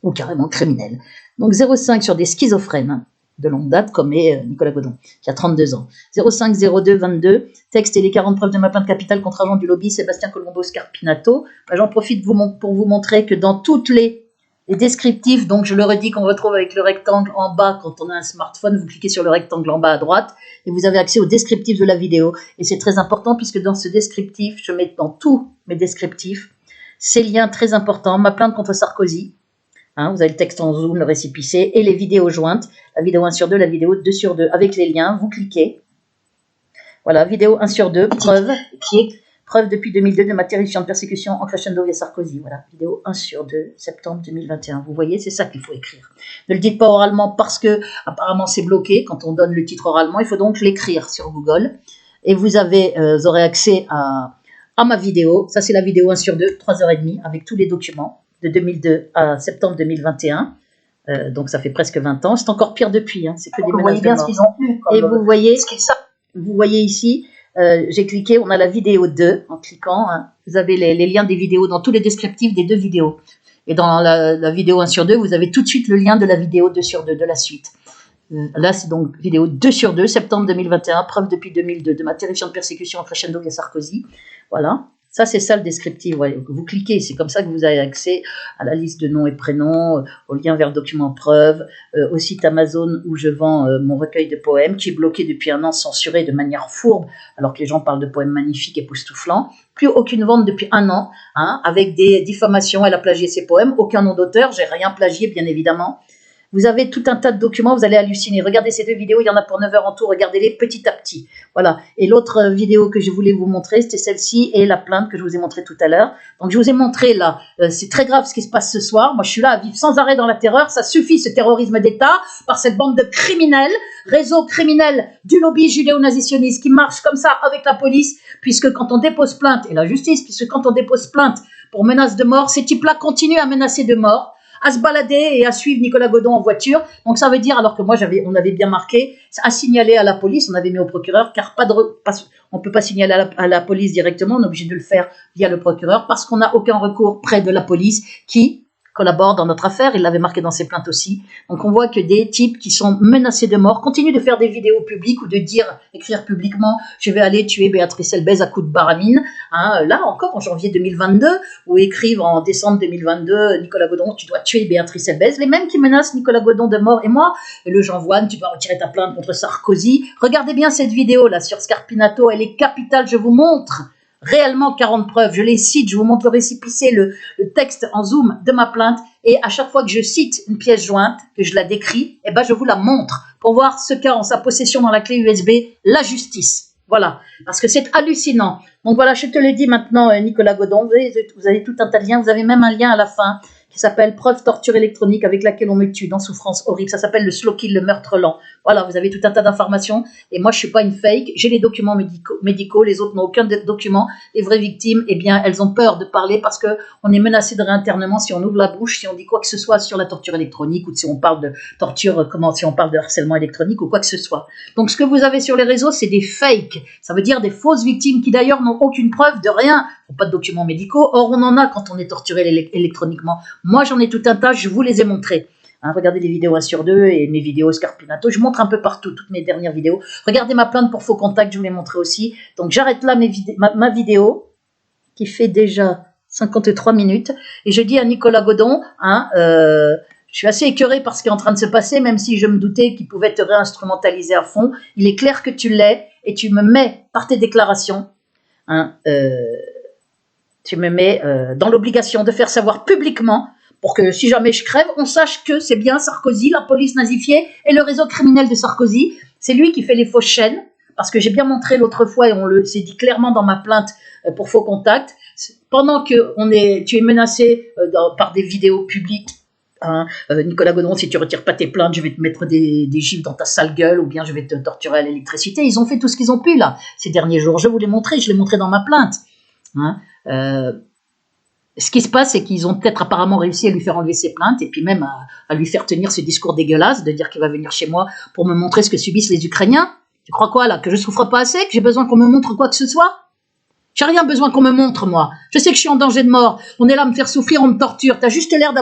ou carrément criminels. Donc 0,5 sur des schizophrènes de longue date, comme est Nicolas Godon, qui a 32 ans. 05 02 22, texte et les 40 preuves de ma plainte capitale contre agent du lobby Sébastien Colombo Scarpinato. J'en profite pour vous montrer que dans toutes les descriptifs, donc je le redis, qu'on retrouve avec le rectangle en bas quand on a un smartphone, vous cliquez sur le rectangle en bas à droite et vous avez accès au descriptif de la vidéo. Et c'est très important puisque dans ce descriptif, je mets dans tous mes descriptifs ces liens très importants, ma plainte contre Sarkozy. Hein, vous avez le texte en zoom, le récépissé et les vidéos jointes, la vidéo 1 sur 2, la vidéo 2 sur 2, avec les liens, vous cliquez. Voilà, vidéo 1 sur 2, preuve depuis 2002 de ma terrifiante persécution en crescendo via Sarkozy. Voilà, vidéo 1 sur 2, septembre 2021. Vous voyez, c'est ça qu'il faut écrire. Ne le dites pas oralement parce que apparemment c'est bloqué quand on donne le titre oralement, il faut donc l'écrire sur Google. Et vous aurez accès à ma vidéo, ça c'est la vidéo 1 sur 2, 3h30, avec tous les documents. De 2002 à septembre 2021, donc ça fait presque 20 ans. C'est encore pire depuis, hein. C'est que des menaces de mort. Ce qu'ils ont eu, et vous voyez ici, j'ai cliqué, on a la vidéo 2 en cliquant. Hein. Vous avez les liens des vidéos dans tous les descriptifs des deux vidéos. Et dans la vidéo 1 sur 2, vous avez tout de suite le lien de la vidéo 2 sur 2 de la suite. Là, c'est donc vidéo 2 sur 2, septembre 2021, preuve depuis 2002 de ma terrifiante persécution en crescendo via Sarkozy. Voilà. Ça, c'est ça le descriptif. Ouais. Vous cliquez, c'est comme ça que vous avez accès à la liste de noms et prénoms, au lien vers document preuve, au site Amazon où je vends mon recueil de poèmes qui est bloqué depuis 1 an, censuré de manière fourbe, alors que les gens parlent de poèmes magnifiques et époustouflants. Plus aucune vente depuis 1 an, hein, avec des diffamations. Elle a plagié ses poèmes, aucun nom d'auteur, j'ai rien plagié, bien évidemment. Vous avez tout un tas de documents, vous allez halluciner. Regardez ces deux vidéos, il y en a pour 9 heures en tout, regardez-les petit à petit. Voilà. Et l'autre vidéo que je voulais vous montrer, c'était celle-ci et la plainte que je vous ai montrée tout à l'heure. Donc je vous ai montré là, c'est très grave ce qui se passe ce soir. Moi je suis là à vivre sans arrêt dans la terreur, ça suffit ce terrorisme d'État par cette bande de criminels, réseau criminel du lobby judéo-nazitionniste qui marche comme ça avec la police, puisque quand on dépose plainte, et la justice, puisque quand on dépose plainte pour menace de mort, ces types-là continuent à menacer de mort, à se balader et à suivre Nicolas Godon en voiture. Donc ça veut dire, alors que moi on avait bien marqué, à signaler à la police, on avait mis au procureur, car on ne peut pas signaler à la police directement, on est obligé de le faire via le procureur, parce qu'on n'a aucun recours près de la police qui collabore dans notre affaire, il l'avait marqué dans ses plaintes aussi. Donc on voit que des types qui sont menacés de mort continuent de faire des vidéos publiques ou de écrire publiquement « je vais aller tuer Béatrice Elbez à coups de baramine hein, ». Là encore en janvier 2022, ou écrivent en décembre 2022 « Nicolas Godon, tu dois tuer Béatrice Elbez ». Les mêmes qui menacent Nicolas Godon de mort et moi, le Jean Voine, tu dois retirer ta plainte contre Sarkozy. Regardez bien cette vidéo là sur Scarpinato, elle est capitale, je vous montre réellement 40 preuves, je les cite, je vous montre le récépissé, le texte en zoom de ma plainte, et à chaque fois que je cite une pièce jointe, que je la décris, eh ben je vous la montre pour voir ce qu'a en sa possession dans la clé USB la justice. Voilà, parce que c'est hallucinant. Donc voilà, je te le dis maintenant, Nicolas Godon, vous avez tout un tas de liens, vous avez même un lien à la fin qui s'appelle « Preuve torture électronique avec laquelle on me tue dans souffrance horrible ». Ça s'appelle le slow kill, le meurtre lent. Voilà, vous avez tout un tas d'informations. Et moi, je ne suis pas une fake. J'ai les documents médicaux. Les autres n'ont aucun document. Les vraies victimes, eh bien, elles ont peur de parler parce qu'on est menacé de réinternement si on ouvre la bouche, si on dit quoi que ce soit sur la torture électronique ou si on parle de torture, si on parle de harcèlement électronique ou quoi que ce soit. Donc, ce que vous avez sur les réseaux, c'est des fakes. Ça veut dire des fausses victimes qui d'ailleurs n'ont aucune preuve de rien. Pas de documents médicaux. Or, on en a quand on est torturé électroniquement. Moi, j'en ai tout un tas, je vous les ai montrés. Hein, regardez les vidéos 1 sur 2 et mes vidéos Scarpinato. Je montre un peu partout, toutes mes dernières vidéos. Regardez ma plainte pour faux contact, je vous l'ai montré aussi. Donc, j'arrête là ma vidéo qui fait déjà 53 minutes. Et je dis à Nicolas Godon, hein, je suis assez écœurée par ce qui est en train de se passer, même si je me doutais qu'il pouvait te réinstrumentaliser à fond. Il est clair que tu l'es et tu me mets par tes déclarations, hein, tu me mets dans l'obligation de faire savoir publiquement pour que si jamais je crève, on sache que c'est bien Sarkozy, la police nazifiée et le réseau criminel de Sarkozy. C'est lui qui fait les fausses chaînes, parce que j'ai bien montré l'autre fois et on le s'est dit clairement dans ma plainte pour faux contact. Pendant que tu es menacé par des vidéos publiques Hein, Nicolas Godon, si tu retires pas tes plaintes, je vais te mettre des gifles dans ta sale gueule, ou bien je vais te torturer à l'électricité. Ils ont fait tout ce qu'ils ont pu là ces derniers jours. Je vous l'ai montré, je l'ai montré dans ma plainte. Hein, ce qui se passe, c'est qu'ils ont peut-être apparemment réussi à lui faire enlever ses plaintes et puis même à lui faire tenir ce discours dégueulasse de dire qu'il va venir chez moi pour me montrer ce que subissent les Ukrainiens. Tu crois quoi là? Que je souffre pas assez? Que j'ai besoin qu'on me montre quoi que ce soit? J'ai rien besoin qu'on me montre, moi. Je sais que je suis en danger de mort. On est là à me faire souffrir, on me torture. T'as juste l'air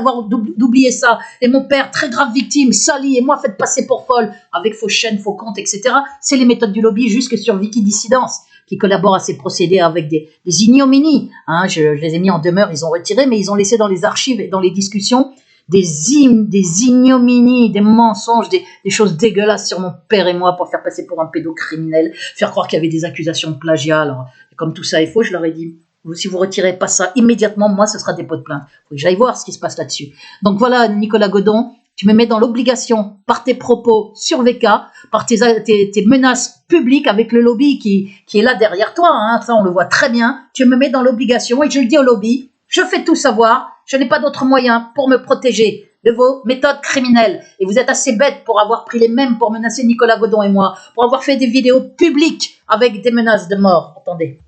d'oublier ça. Et mon père, très grave victime, sali, et moi, faites passer pour folle, avec faux chaînes, faux comptes, etc. C'est les méthodes du lobby jusque sur Wiki Dissidence, qui collabore à ces procédés avec des ignominies. Hein, je les ai mis en demeure, ils ont retiré, mais ils ont laissé dans les archives et dans les discussions des ignominies, des mensonges, des choses dégueulasses sur mon père et moi pour faire passer pour un pédocriminel, faire croire qu'il y avait des accusations de plagiat. Alors, comme tout ça est faux, je leur ai dit, si vous retirez pas ça immédiatement, moi, ce sera dépôt de plainte. Faut que j'aille voir ce qui se passe là-dessus. Donc voilà, Nicolas Godon, tu me mets dans l'obligation, par tes propos sur VK, par tes menaces publiques avec le lobby qui est là derrière toi, hein, ça on le voit très bien, tu me mets dans l'obligation, et je le dis au lobby, je fais tout savoir, je n'ai pas d'autre moyen pour me protéger de vos méthodes criminelles. Et vous êtes assez bêtes pour avoir pris les mêmes pour menacer Nicolas Godon et moi, pour avoir fait des vidéos publiques avec des menaces de mort. Attendez.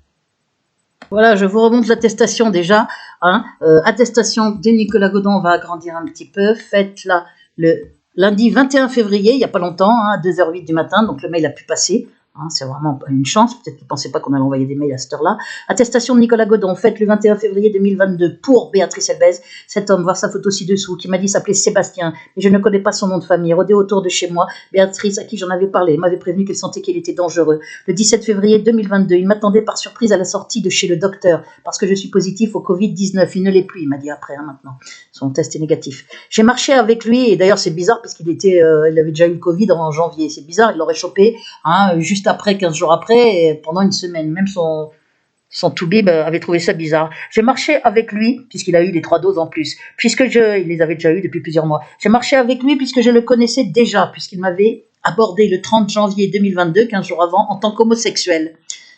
Voilà, je vous remonte l'attestation déjà. Hein, attestation de Nicolas Godon, on va agrandir un petit peu. Faites-la le lundi 21 février, il n'y a pas longtemps, hein, à 2h08 du matin, donc le mail a pu passer. Hein, c'est vraiment une chance, peut-être qu'ils ne pensaient pas qu'on allait envoyer des mails à cette heure-là. Attestation de Nicolas Godon, faite le 21 février 2022 pour Béatrice Elbez. Cet homme, voir sa photo ci-dessous, qui m'a dit s'appeler Sébastien, mais je ne connais pas son nom de famille, rôdé autour de chez moi. Béatrice, à qui j'en avais parlé, m'avait prévenu qu'elle sentait qu'il était dangereux. Le 17 février 2022, il m'attendait par surprise à la sortie de chez le docteur, parce que je suis positif au Covid-19. Il ne l'est plus, il m'a dit après, hein, maintenant. Son test est négatif. J'ai marché avec lui, et d'ailleurs c'est bizarre, parce qu'il il avait déjà eu le Covid en janvier. C'est bizarre, il l'aurait chopé, hein, juste après, 15 jours après, et pendant une semaine. Même son toubib avait trouvé ça bizarre. J'ai marché avec lui, puisqu'il a eu les 3 doses en plus, il les avait déjà eu depuis plusieurs mois. J'ai marché avec lui puisque je le connaissais déjà, puisqu'il m'avait abordé le 30 janvier 2022, 15 jours avant, en tant qu'homosexuel.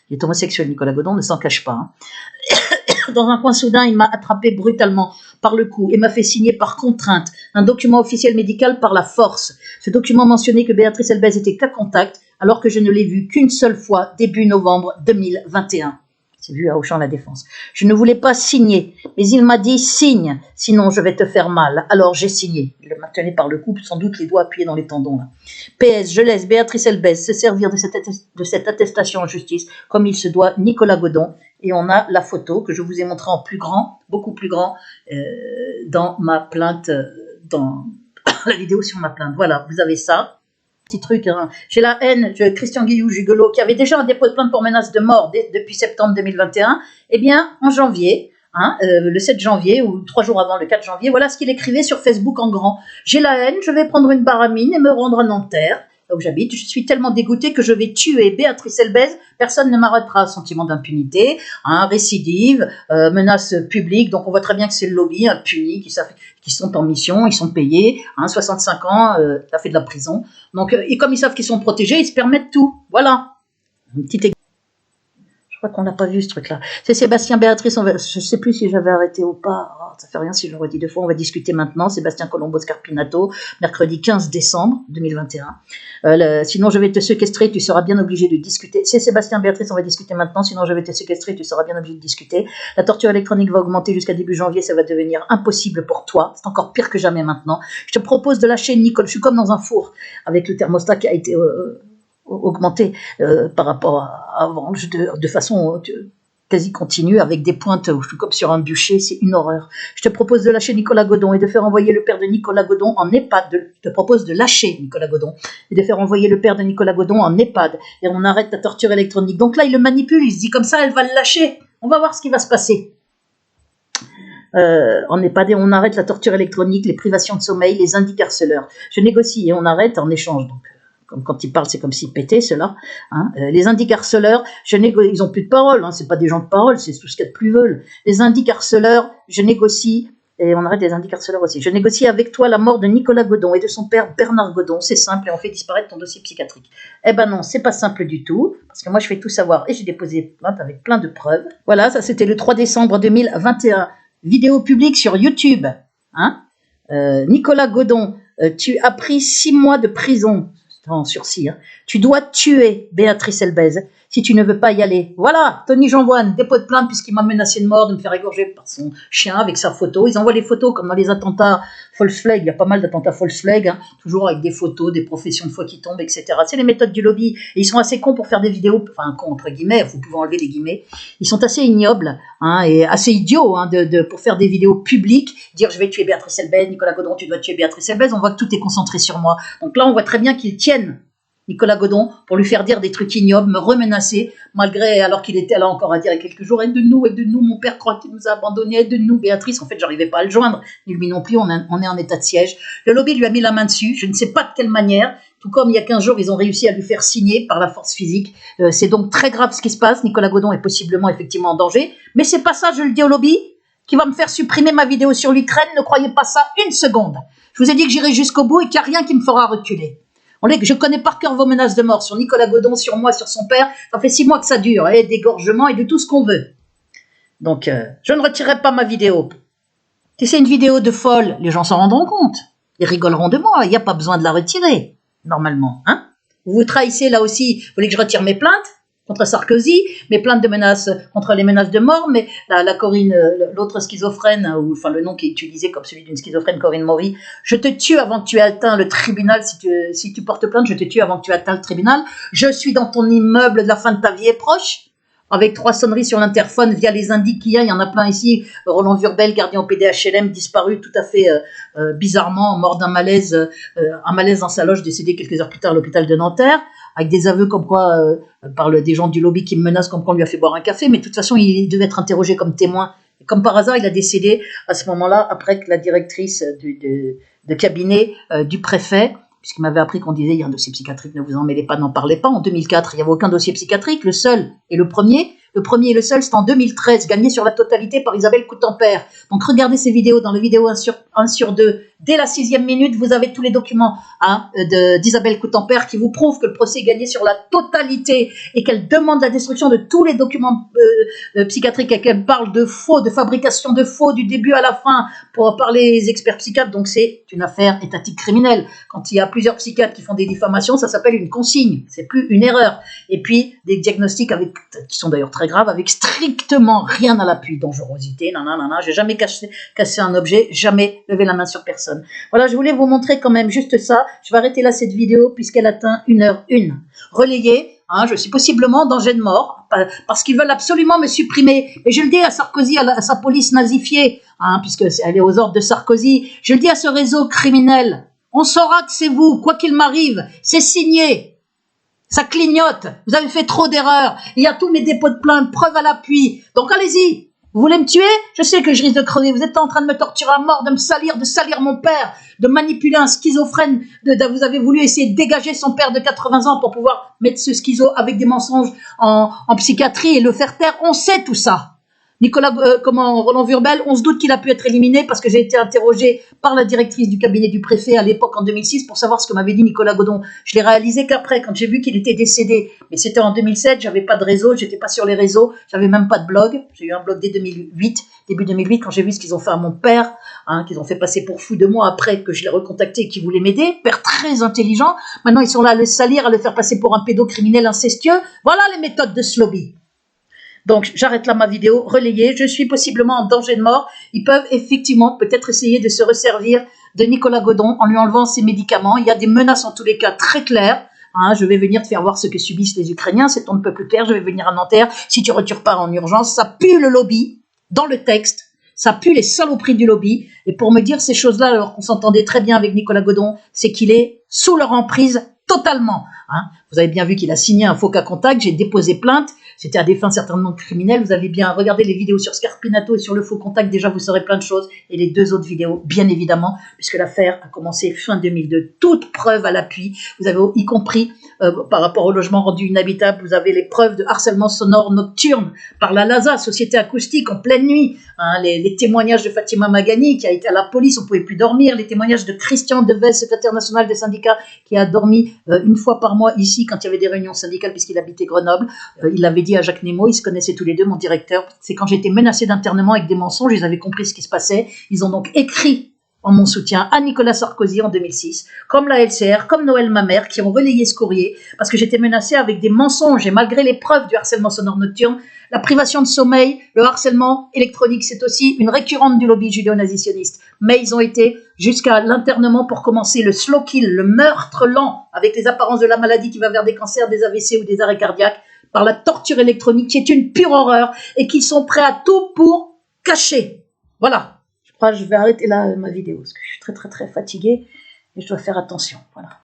Il est homosexuel, Nicolas Godon, ne s'en cache pas. Hein. Dans un coin soudain, il m'a attrapé brutalement par le cou et m'a fait signer par contrainte un document officiel médical par la force. Ce document mentionnait que Béatrice Elbez était cas contact, alors que je ne l'ai vue qu'une seule fois, début novembre 2021. C'est vu à Auchan la Défense. Je ne voulais pas signer, mais il m'a dit « signe, sinon je vais te faire mal ». Alors j'ai signé. Il le maintenait par le cou, sans doute les doigts appuyés dans les tendons. Là. PS, je laisse Béatrice Elbez se servir de cette attestation en justice, comme il se doit Nicolas Godon. Et on a la photo que je vous ai montrée en plus grand, beaucoup plus grand, dans ma plainte, dans la vidéo sur ma plainte. Voilà, vous avez ça. Petit truc, hein. J'ai la haine de Christian Guillou-Jugolo, qui avait déjà un dépôt de plainte pour menace de mort depuis septembre 2021. Eh bien, en janvier, hein, le 7 janvier, ou 3 jours avant, le 4 janvier, voilà ce qu'il écrivait sur Facebook en grand. J'ai la haine, je vais prendre une baramine et me rendre à Nanterre, là où j'habite. Je suis tellement dégoûté que je vais tuer Béatrice Elbez. Personne ne m'arrêtera. Sentiment d'impunité, hein, récidive, menace publique. Donc on voit très bien que c'est le lobby impuni qui sont en mission, ils sont payés, hein, 65 ans, ça fait de la prison. Donc, et comme ils savent qu'ils sont protégés, ils se permettent tout. Voilà. Une petite Je crois qu'on n'a pas vu ce truc-là. C'est Sébastien Béatrice, je ne sais plus si j'avais arrêté ou pas. Oh, ça fait rien si je le redis 2 fois. On va discuter maintenant. Sébastien Colombo Scarpinato, mercredi 15 décembre 2021. Sinon, je vais te séquestrer, tu seras bien obligé de discuter. C'est Sébastien Béatrice, on va discuter maintenant. Sinon, je vais te séquestrer, tu seras bien obligé de discuter. La torture électronique va augmenter jusqu'à début janvier. Ça va devenir impossible pour toi. C'est encore pire que jamais maintenant. Je te propose de lâcher Nicole. Je suis comme dans un four avec le thermostat qui a été augmenté par rapport à avant, de façon quasi continue, avec des pointes où je suis comme sur un bûcher, c'est une horreur. Je te propose de lâcher Nicolas Godon et de faire envoyer le père de Nicolas Godon en EHPAD. Je te propose de lâcher Nicolas Godon et de faire envoyer le père de Nicolas Godon en EHPAD. Et on arrête la torture électronique. Donc là, il le manipule, il se dit comme ça, elle va le lâcher. On va voir ce qui va se passer. En EHPAD, et on arrête la torture électronique, les privations de sommeil, les indicarceleurs. Je négocie et on arrête en échange. Donc, comme quand ils parlent, c'est comme s'ils pétaient, ceux-là. Hein. Les indicarceleurs, ils n'ont plus de parole, hein, c'est pas des gens de parole, c'est tout ce qu'il y a de plus veulent. Les indicarceleurs, je négocie, et on arrête les indicarceleurs aussi. Je négocie avec toi la mort de Nicolas Godon et de son père Bernard Godon. C'est simple et on fait disparaître ton dossier psychiatrique. Eh ben non, c'est pas simple du tout, parce que moi je fais tout savoir et j'ai déposé plainte avec plein de preuves. Voilà, ça c'était le 3 décembre 2021. Vidéo publique sur YouTube. Hein. Nicolas Godon, tu as pris 6 mois de prison en sursis. Hein. Tu dois tuer Béatrice Elbez si tu ne veux pas y aller. Voilà, Tony Jeanvoine, dépôt de plainte puisqu'il m'a menacé de mort, de me faire égorger par son chien avec sa photo. Ils envoient les photos comme dans les attentats false flag. Il y a pas mal d'attentats false flag, hein, toujours avec des photos, des professions de foi qui tombent, etc. C'est les méthodes du lobby. Et ils sont assez cons pour faire des vidéos, enfin cons entre guillemets, vous pouvez enlever les guillemets. Ils sont assez ignobles hein, et assez idiots hein, pour faire des vidéos publiques, dire je vais tuer Béatrice Elbez, Nicolas Godon, tu dois tuer Béatrice Elbez. On voit que tout est concentré sur moi. Donc là, on voit très bien qu'ils tiennent Nicolas Godon, pour lui faire dire des trucs ignobles, me remenacer, malgré, alors qu'il était là encore à dire il y a quelques jours, aide-nous, mon père croit qu'il nous a abandonnés, aide-nous, Béatrice. En fait, j'arrivais pas à le joindre, ni lui non plus, on est en état de siège. Le lobby lui a mis la main dessus, je ne sais pas de quelle manière, tout comme il y a 15 jours, ils ont réussi à lui faire signer par la force physique. C'est donc très grave ce qui se passe, Nicolas Godon est possiblement effectivement en danger, mais c'est pas ça, je le dis au lobby, qui va me faire supprimer ma vidéo sur l'Ukraine, ne croyez pas ça une seconde. Je vous ai dit que j'irai jusqu'au bout et qu'il n'y a rien qui me fera reculer. Je connais par cœur vos menaces de mort sur Nicolas Godon, sur moi, sur son père. Ça fait 6 mois que ça dure, et d'égorgement et de tout ce qu'on veut. Donc, je ne retirerai pas ma vidéo. Si c'est une vidéo de folle, les gens s'en rendront compte. Ils rigoleront de moi. Il n'y a pas besoin de la retirer, normalement. Hein, vous vous trahissez là aussi. Vous voulez que je retire mes plaintes contre Sarkozy, mes plaintes de menaces contre les menaces de mort, mais la Corinne, l'autre schizophrène, ou enfin le nom qui est utilisé comme celui d'une schizophrène, Corinne Maury, je te tue avant que tu aies atteint le tribunal, si tu portes plainte, je te tue avant que tu aies atteint le tribunal, je suis dans ton immeuble, la fin de ta vie est proche, avec 3 sonneries sur l'interphone via les indices qu'il y en a plein ici, Roland Vurbel, gardien au PDHLM, disparu tout à fait bizarrement, mort d'un malaise, un malaise dans sa loge, décédé quelques heures plus tard à l'hôpital de Nanterre, avec des aveux comme quoi, par des gens du lobby qui me menacent comme quoi on lui a fait boire un café, mais de toute façon, il devait être interrogé comme témoin. Et comme par hasard, il a décédé à ce moment-là, après que la directrice de cabinet du préfet, puisqu'il m'avait appris qu'on disait il y a un dossier psychiatrique, ne vous en mêlez pas, n'en parlez pas. En 2004, il n'y avait aucun dossier psychiatrique, le seul et le premier et le seul, c'est en 2013, gagné sur la totalité par Isabelle Coutempère. Donc regardez ces vidéos, dans les vidéos 1 sur 2, dès la 6e minute, vous avez tous les documents hein, d'Isabelle Coutempère qui vous prouvent que le procès est gagné sur la totalité et qu'elle demande la destruction de tous les documents psychiatriques et qu'elle parle de faux, de fabrication de faux du début à la fin pour parler les experts psychiatres. Donc c'est une affaire étatique criminelle. Quand il y a plusieurs psychiatres qui font des diffamations, ça s'appelle une consigne, c'est plus une erreur. Et puis des diagnostics qui sont d'ailleurs très graves, avec strictement rien à l'appui, dangerosité, nanana, j'ai jamais cassé un objet, jamais levé la main sur personne. Voilà, je voulais vous montrer quand même juste ça. Je vais arrêter là cette vidéo puisqu'elle atteint 1h01. Relayée, hein, je suis possiblement en danger de mort parce qu'ils veulent absolument me supprimer. Et je le dis à Sarkozy, à sa police nazifiée, hein, puisqu'elle est aux ordres de Sarkozy. Je le dis à ce réseau criminel. On saura que c'est vous, quoi qu'il m'arrive, c'est signé. Ça clignote, vous avez fait trop d'erreurs, il y a tous mes dépôts de plainte, preuves à l'appui, donc allez-y, vous voulez me tuer? Je sais que je risque de crever, vous êtes en train de me torturer à mort, de salir mon père, de manipuler un schizophrène, vous avez voulu essayer de dégager son père de 80 ans pour pouvoir mettre ce schizo avec des mensonges en psychiatrie et le faire taire, on sait tout ça. Roland Vurbel, on se doute qu'il a pu être éliminé parce que j'ai été interrogé par la directrice du cabinet du préfet à l'époque en 2006 pour savoir ce que m'avait dit Nicolas Godon. Je l'ai réalisé qu'après, quand j'ai vu qu'il était décédé. Mais c'était en 2007, j'avais pas de réseau, j'étais pas sur les réseaux, j'avais même pas de blog. J'ai eu un blog dès 2008, début 2008, quand j'ai vu ce qu'ils ont fait à mon père, hein, qu'ils ont fait passer pour fou 2 mois après que je l'ai recontacté et qu'il voulait m'aider. Père très intelligent. Maintenant, ils sont là à le salir, à le faire passer pour un pédocriminel incestueux. Voilà les méthodes de ce lobby. Donc, j'arrête là ma vidéo, relayée, je suis possiblement en danger de mort. Ils peuvent effectivement peut-être essayer de se resservir de Nicolas Godon en lui enlevant ses médicaments. Il y a des menaces en tous les cas très claires. Hein, je vais venir te faire voir ce que subissent les Ukrainiens, c'est ton peuple clair, je vais venir à Nanterre. Si tu ne retires pas en urgence, ça pue le lobby dans le texte. Ça pue les saloperies du lobby. Et pour me dire ces choses-là, alors qu'on s'entendait très bien avec Nicolas Godon, c'est qu'il est sous leur emprise totalement. Hein. Vous avez bien vu qu'il a signé un faux cas contact, j'ai déposé plainte. C'était à des fins certainement criminelles. Vous avez bien regardé les vidéos sur Scarpinato et sur le faux contact. Déjà, vous saurez plein de choses. Et les 2 autres vidéos, bien évidemment, puisque l'affaire a commencé fin 2002. Toute preuve à l'appui. Vous avez y compris, par rapport au logement rendu inhabitable, vous avez les preuves de harcèlement sonore nocturne par la LASA, Société Acoustique, en pleine nuit. Hein, les témoignages de Fatima Magani, qui a été à la police, on ne pouvait plus dormir. Les témoignages de Christian Deves, secrétaire national des syndicats, qui a dormi 1 fois par mois ici, quand il y avait des réunions syndicales, puisqu'il habitait Grenoble. Il avait dit à Jacques Nemo, ils se connaissaient tous les deux, mon directeur, c'est quand j'étais menacée d'internement avec des mensonges, ils avaient compris ce qui se passait, ils ont donc écrit en mon soutien à Nicolas Sarkozy en 2006, comme la LCR, comme Noël Mamère, qui ont relayé ce courrier, parce que j'étais menacée avec des mensonges, et malgré les preuves du harcèlement sonore nocturne, la privation de sommeil, le harcèlement électronique, c'est aussi une récurrente du lobby judéo-nazitionniste. Mais ils ont été jusqu'à l'internement pour commencer le slow kill, le meurtre lent, avec les apparences de la maladie qui va vers des cancers, des AVC ou des arrêts cardiaques, par la torture électronique, qui est une pure horreur, et qu'ils sont prêts à tout pour cacher. Voilà. Je crois que je vais arrêter là ma vidéo, parce que je suis très fatiguée, et je dois faire attention. Voilà.